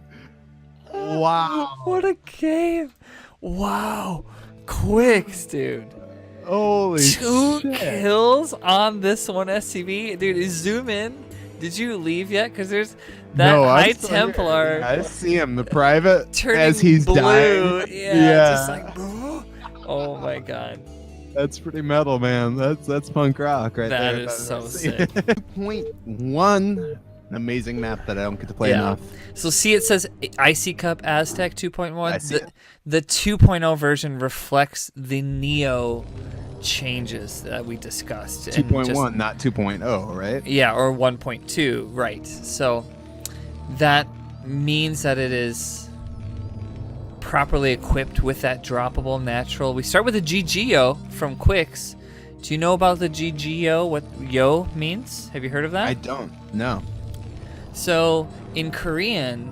Wow. What a game. Wow. Qikz, dude. Holy 2 shit. kills on this one SCV. Dude, zoom in. Did you leave yet? Because there's that high Templar. Yeah, I see him, the private, turning as he's blue. dying. Yeah, just like, oh my god. That's pretty metal, man. That's punk rock right there. That is so sick. 0.1, an amazing map that I don't get to play enough. So see, it says Icy Cup Aztec 2.1. The 2.0 version reflects the Neo changes that we discussed. 2.1, not 2.0, right? Yeah, or 1.2, right. So that means that it is properly equipped with that droppable natural. We start with a GGO from Qikz. Do you know about the GGO, what yo means? Have you heard of that? I don't, no. So in Korean,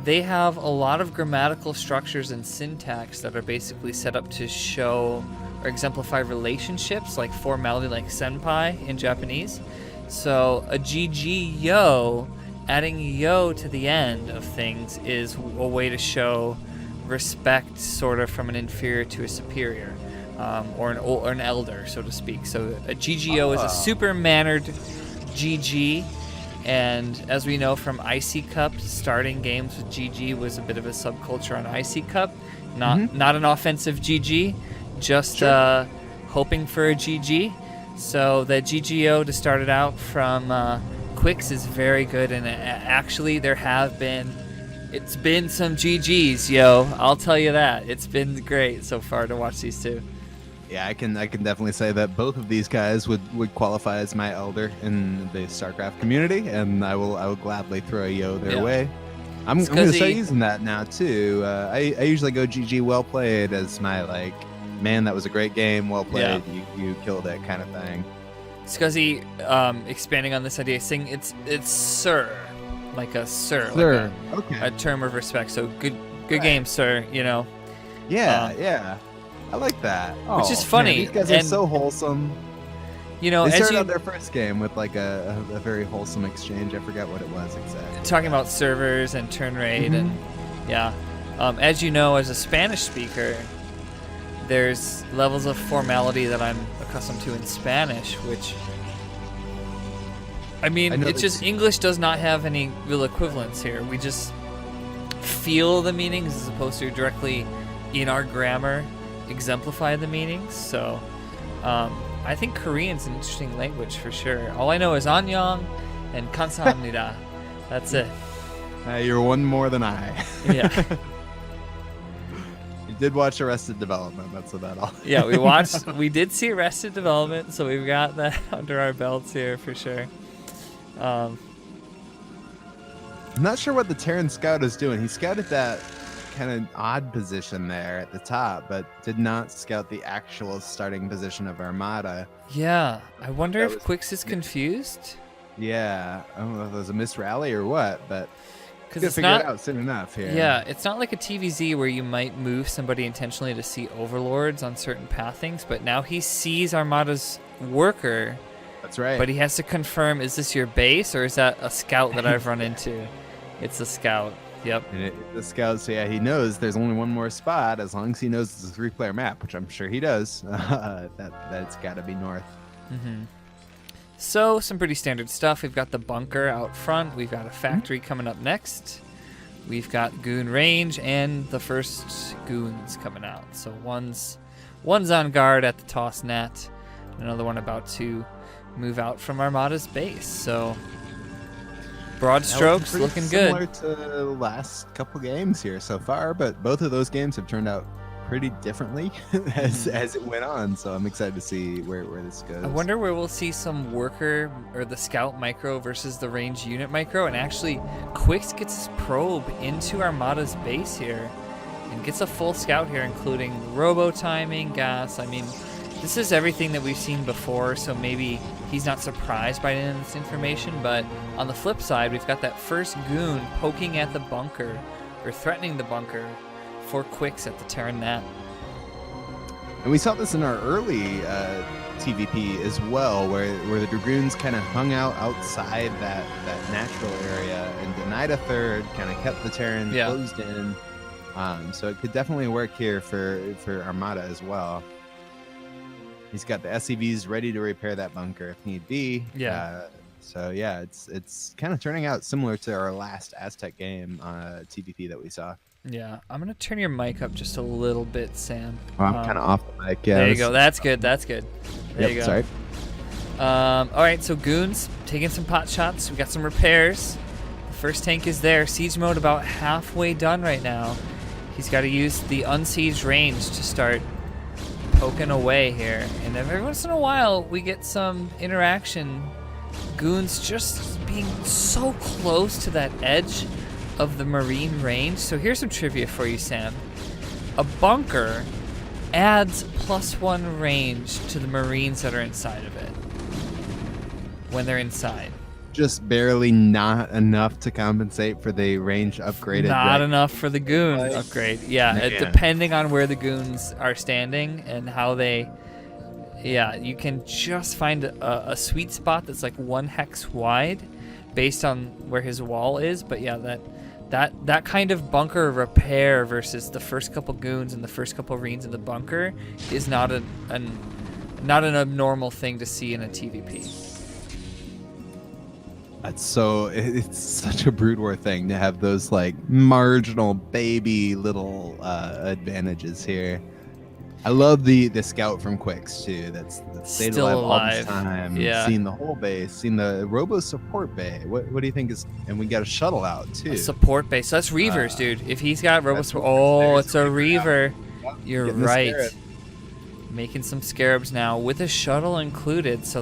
they have a lot of grammatical structures and syntax that are basically set up to show or exemplify relationships, like formality, like senpai in Japanese. So a GGO, adding yo to the end of things, is a way to show respect, sort of, from an inferior to a superior, or an elder, so to speak. So a GGO is a super mannered GG, And as we know from IC Cup, starting games with GG was a bit of a subculture on IC Cup. Not an offensive GG, just hoping for a GG. So the GGO to start it out from Qikz is very good, and actually it's been some GGs, yo. I'll tell you that. It's been great so far to watch these two. Yeah, I can definitely say that both of these guys would qualify as my elder in the StarCraft community, and I will gladly throw a yo their way. I'm going to start using that now too. I usually go GG well played as my like, man, that was a great game, well played, you killed it kind of thing. Scuzzy, expanding on this idea, saying it's sir, like a sir, like a term of respect. So good game, sir. You know. Yeah. I like that. Which is funny. Man, these guys are so wholesome. You know, they started out their first game with like a very wholesome exchange. I forgot what it was exactly. Talking about servers and turn rate and as you know, as a Spanish speaker, there's levels of formality that I'm accustomed to in Spanish, which I mean, it's just English does not have any real equivalents here. We just feel the meanings as opposed to directly in our grammar exemplify the meanings. So I think Korean's an interesting language for sure. All I know is annyeong and 감사합니다. That's it. You're one more than I. Yeah. You did watch Arrested Development. That's about all. Yeah, we did see Arrested Development, so we've got that under our belts here for sure. I'm not sure what the Terran Scout is doing. He scouted that kind of odd position there at the top, but did not scout the actual starting position of Armada. Yeah, I wonder if Qikz is confused. Yeah, I don't know if it was a missed rally or what, but because it's figure it out soon enough here. Yeah, it's not like a TVZ where you might move somebody intentionally to see overlords on certain pathings, but now he sees Armada's worker. That's right. But he has to confirm, is this your base or is that a scout that I've run into? It's a scout. Yep. And the scout, so yeah, he knows there's only one more spot as long as he knows it's a 3-player map, which I'm sure he does. That's got to be north. So some pretty standard stuff. We've got the bunker out front. We've got a factory coming up next. We've got goon range and the first goons coming out. So one's on guard at the toss net. Another one about to move out from Armada's base. So broad strokes, looking good. Similar to the last couple games here so far, but both of those games have turned out pretty differently as it went on. So I'm excited to see where this goes. I wonder where we'll see some worker or the scout micro versus the range unit micro, and actually Qikz gets his probe into Armada's base here and gets a full scout here, including robo timing, gas. I mean, this is everything that we've seen before, so maybe he's not surprised by any of this information. But on the flip side, we've got that first goon poking at the bunker, or threatening the bunker for Qikz at the Terran net. And we saw this in our early TVP as well, where the Dragoons kind of hung out outside that natural area and denied a third, kind of kept the Terran closed in. So it could definitely work here for Armada as well. He's got the SCVs ready to repair that bunker if need be. Yeah. So yeah, it's kind of turning out similar to our last Aztec game TVP that we saw. Yeah, I'm gonna turn your mic up just a little bit, Sam. Oh, I'm kind of off the mic. Yeah. There you go. That's good. That's good. There you go. Sorry. All right, so goons taking some pot shots. We got some repairs. The first tank is there. Siege mode about halfway done right now. He's got to use the unsieged range to start poking away here, and every once in a while we get some interaction. Goons just being so close to that edge of the marine range. So here's some trivia for you, Sam. A bunker adds +1 range to the marines that are inside of it when they're inside. Just barely, not enough to compensate for the range upgraded. Not enough for the goon upgrade. Yeah, depending on where the goons are standing and how they... Yeah, you can just find a sweet spot that's like 1 hex wide based on where his wall is. But yeah, that kind of bunker repair versus the first couple goons and the first couple marines in the bunker is not an abnormal thing to see in a TVP. It's such a Brood War thing to have those like marginal baby little advantages here. I love the scout from Qikz too. That's stayed Still alive all alive. this time. Yeah. Seen the whole base. Seen the Robo support bay. What do you think is? And we got a shuttle out too. A support base. So that's Reavers, dude. If he's got Robo support, it's a Reaver. You're Getting the right. Scarab. Making some Scarabs now with a shuttle included. So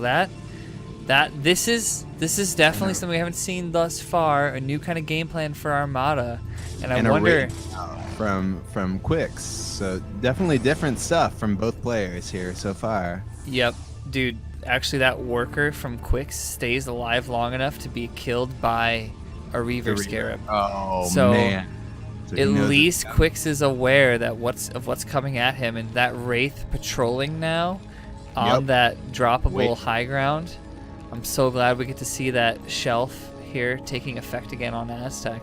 this is definitely something we haven't seen thus far. A new kind of game plan for Armada, and I wonder from Qikz. So definitely different stuff from both players here so far. Yep, dude. Actually, that worker from Qikz stays alive long enough to be killed by a Reaver Scarab. Oh so, man! So at least Qikz is aware that what's coming at him, and that Wraith patrolling now on that droppable high ground. I'm so glad we get to see that shelf here taking effect again on Aztec.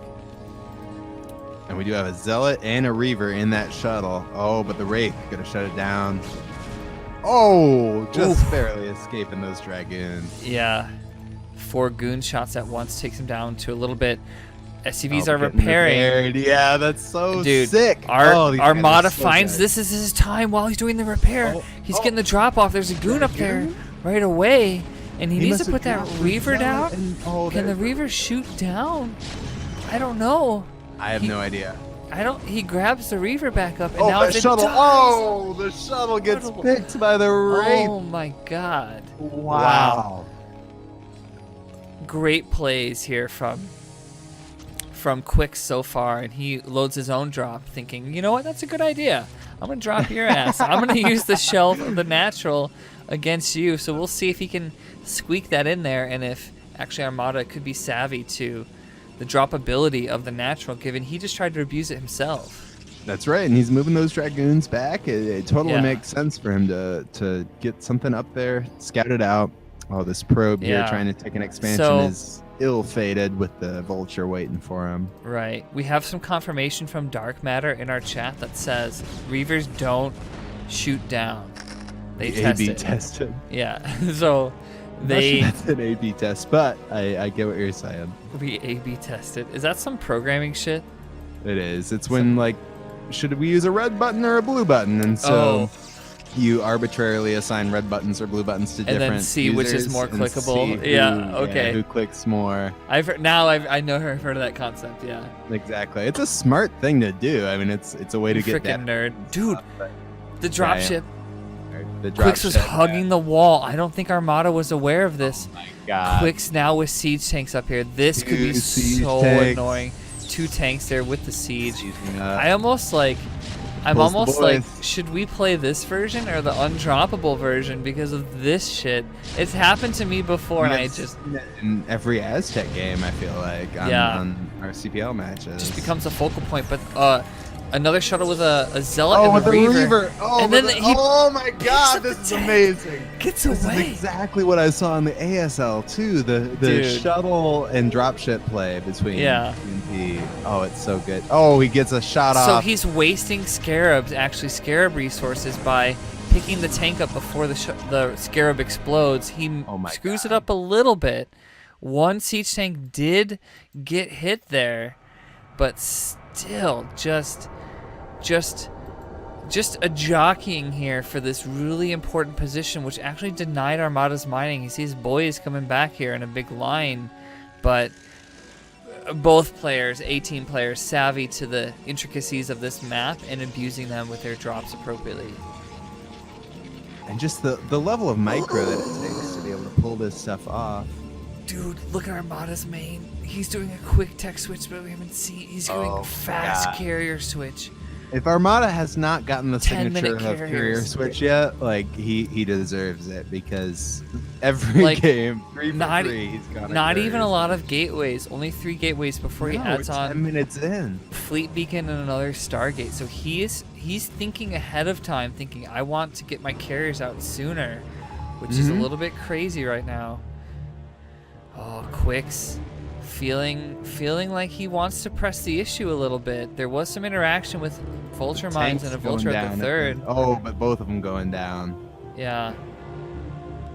And we do have a Zealot and a Reaver in that shuttle. Oh, but the Wraith gonna shut it down. Oh, just barely escaping those Dragoons. Yeah. 4 goon shots at once takes him down to a little bit. SCVs are repairing. Repaired. Yeah, that's so Dude, sick. Armada finds this is his time while he's doing the repair. He's getting the drop off. There's a goon up there right away. And he needs to put that Reaver down. Can the Reaver shoot down? I don't know. I have no idea. He grabs the Reaver back up, and now the shuttle. Oh, the shuttle gets picked by the Wraith. Oh my god. Wow. Great plays here from Qikz so far, and he loads his own drop, thinking, you know what, that's a good idea. I'm gonna drop your ass. I'm gonna use the shelf of the natural against you. So we'll see if he can squeak that in there, and if actually Armada could be savvy to the droppability of the natural, given he just tried to abuse it himself. That's right, and he's moving those Dragoons back. It totally makes sense for him to get something up there, scout it out. Oh, this probe here trying to take an expansion is ill-fated with the Vulture waiting for him. Right. We have some confirmation from Dark Matter in our chat that says Reavers don't shoot down. They test A/B it. tested. Yeah. So that's an A/B test, but I get what you're saying. We A/B tested. Is that some programming shit? It is. It's when like, should we use a red button or a blue button? And so you arbitrarily assign red buttons or blue buttons to different and then see which is more clickable. Who clicks more. I've heard of that concept. Yeah. Exactly. It's a smart thing to do. I mean, it's a way to get that nerd, dude. The dropship. The Qikz was hugging the wall. I don't think Armada was aware of this. Oh my god. Qikz now with siege tanks up here. This could be so annoying. 2 tanks there with the siege. I'm almost like, should we play this version or the undroppable version because of this shit? It's happened to me before, and I just in every Aztec game, I feel like on our CPL matches, just becomes a focal point. But another shuttle with a Zealot and with a the Reaver. Oh, and then oh my god, this is amazing. Gets away. This is exactly what I saw in the ASL too. The shuttle and dropship play between TNT. Oh, it's so good. Oh, he gets a shot off. So he's wasting Scarabs, actually Scarab resources, by picking the tank up before the Scarab explodes. He screws it up a little bit. One siege tank did get hit there, but still just a jockeying here for this really important position, which actually denied Armada's mining. He sees boys coming back here in a big line, but both players, 18 players, savvy to the intricacies of this map and abusing them with their drops appropriately. And just the level of micro that it takes to be able to pull this stuff off. Dude, look at Armada's main. He's doing a quick tech switch, but we haven't seen. He's doing fast carrier switch. If Armada has not gotten the signature of carrier switch yet, like he deserves it, because every game, 3 for 3, he's got not even a lot of gateways. Only 3 gateways before he adds on 10 minutes in Fleet Beacon and another Stargate. So he's thinking ahead of time, thinking I want to get my carriers out sooner, which is a little bit crazy right now. Oh, Qikz. Feeling like he wants to press the issue a little bit. There was some interaction with Vulture Mines and a Vulture at the third. Oh, but both of them going down. Yeah.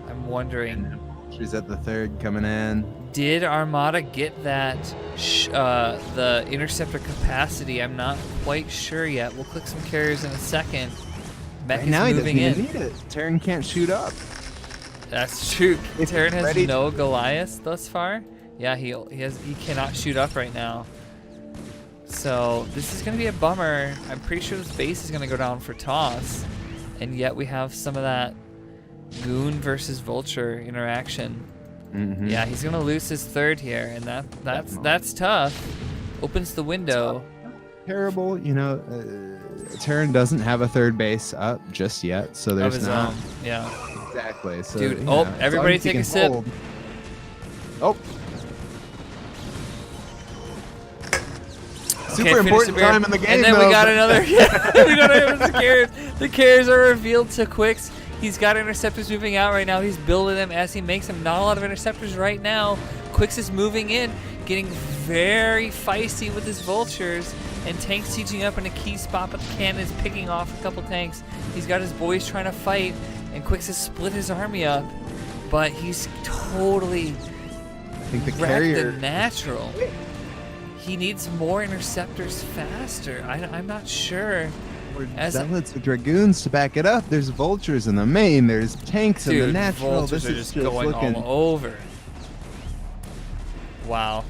I'm wondering. Vulture's at the third coming in. Did Armada get that the interceptor capacity? I'm not quite sure yet. We'll click some carriers in a second. Mech is now he doesn't moving in. even need it. Terran can't shoot up. That's true. Terran has ready no Goliaths thus far. Yeah, he cannot shoot up right now. So this is gonna be a bummer. I'm pretty sure this base is gonna go down for toss, and yet we have some of that Goon versus Vulture interaction. Yeah, he's gonna lose his third here, and that's tough. Opens the window. Terrible, you know. Terran doesn't have a third base up just yet, so there's of his not. own. Yeah. Exactly. So, Dude, you know, everybody as long take a as he can sip. hold. Oh. Super important time in the game. And then though. we got another. Yeah, we got another carriers. The carriers are revealed to Qikz. He's got interceptors moving out right now. He's building them as he makes them. Not a lot of interceptors right now. Qikz is moving in, getting very feisty with his vultures, and tanks sieging up in a key spot, but the cannon is picking off a couple tanks. He's got his boys trying to fight, and Qikz has split his army up, but he's totally think the wrecked carrier. the natural. He needs more interceptors faster. I'm not sure. Zealots or dragoons to back it up. There's vultures in the main. There's tanks in the Dude, natural. vultures This are is just going looking. all over. Wow.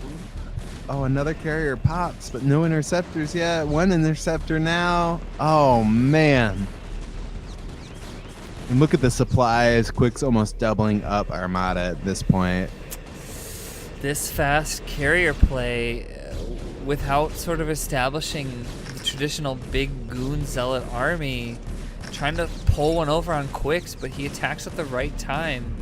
Oh, another carrier pops, but no interceptors yet. One interceptor now. Oh man. And look at the supplies. Qikz almost doubling up Armada at this point. This fast carrier play, without sort of establishing the traditional big goon zealot army, trying to pull one over on Qikz, but he attacks at the right time,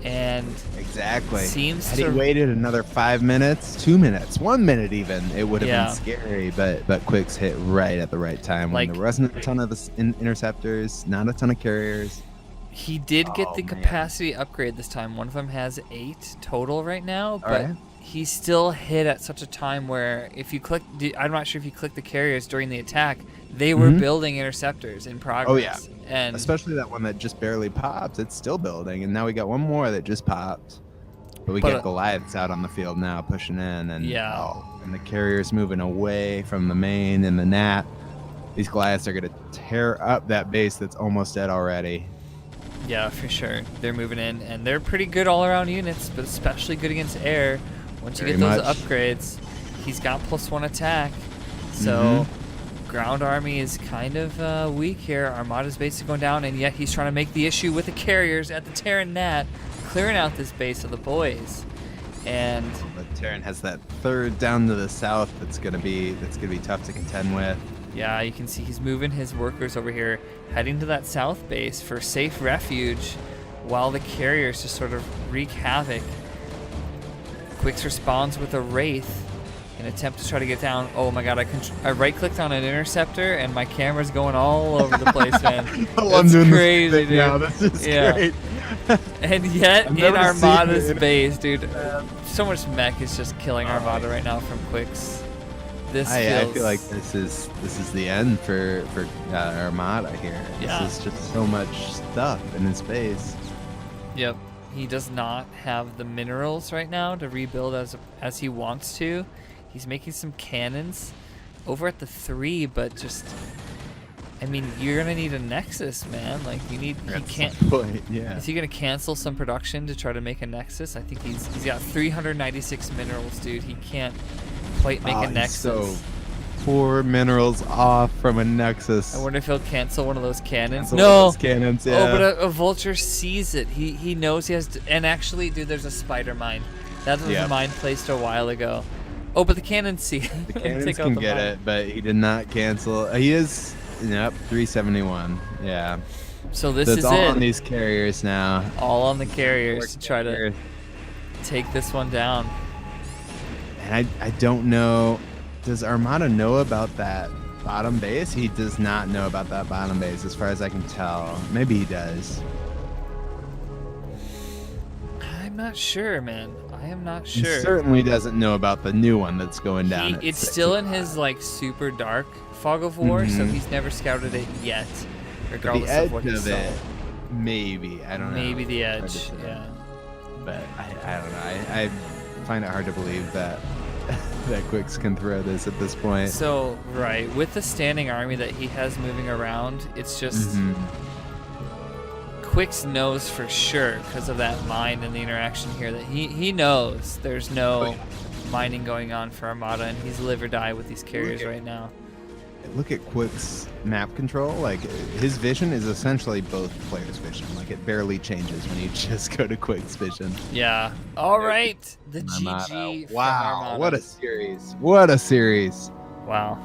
and exactly seems had to he waited another 5 minutes, 2 minutes, 1 minute even, it would have Yeah. been scary. But Qikz hit right at the right time when Like- there wasn't a ton of interceptors, not a ton of carriers. He did get the man. capacity upgrade this time. One of them has 8 total right now, but right. he still hit at such a time where if you click, I'm not sure if you click the carriers during the attack, they were building interceptors in progress. Oh yeah, and especially that one that just barely popped. It's still building, and now we got one more that just popped. But we got Goliaths out on the field now, pushing in, and and the carriers moving away from the main and the Nat. These Goliaths are gonna tear up that base that's almost dead already. Yeah, for sure. They're moving in, and they're pretty good all-around units, but especially good against air. Once you get those upgrades, he's got +1 attack. So ground army is kind of weak here. Armada's base is going down, and yet he's trying to make the issue with the carriers at the Terran Nat, clearing out this base of the boys. And but Terran has that third down to the south that's gonna be tough to contend with. yeah, you can see he's moving his workers over here, heading to that south base for safe refuge, while the carriers just sort of wreak havoc. Qikz responds with a Wraith, an attempt to try to get down. Oh my god, I right-clicked on an interceptor, and my camera's going all over the place, man. That's crazy, dude. Yeah, this is great. And yet, I've in never seen Armada's it. base, dude, so much mech is just killing Armada right now from Qikz. I feel like this is the end for Armada here. Yeah. This is just so much stuff in his base. Yep. He does not have the minerals right now to rebuild as he wants to. He's making some cannons over at the 3, but just, I mean, you're gonna need a Nexus, man. Like he can't. Yeah. Is he gonna cancel some production to try to make a Nexus? I think he's got 396 minerals, dude. He can't quite make a Nexus. So 4 minerals off from a Nexus. I wonder if he'll cancel one of those cannons. Cancel No. one of those cannons, yeah. Oh, but a vulture sees it. He knows he has to, and actually, dude, there's a spider mine. That was a mine placed a while ago. Oh, but the cannons see it. The cannons can get it, but he did not cancel. He is, 371. Yeah. So this It's is all it. on these carriers now. All on the carriers to try to take this one down. And I don't know. Does Armada know about that bottom base? He does not know about that bottom base, as far as I can tell. Maybe he does. I'm not sure, man. I am not He sure. certainly doesn't know about the new one that's going down. It's still in his like super dark fog of war, so he's never scouted it yet, regardless the edge of what he of saw. it, maybe. I don't know. Maybe the Hard to edge, say. yeah. But I don't know. find it hard to believe that that Qikz can throw this at this point. So, right, with the standing army that he has moving around, it's just Qikz knows for sure because of that mine and the interaction here that he knows there's no mining going on for Armada, and he's live or die with these carriers right now. Look at Qikz map control. Like, his vision is essentially both players' vision. Like, it barely changes when you just go to Qikz vision. Yeah. All right. The Armada. GG. Wow. From What Armada. a series. What a series. Wow.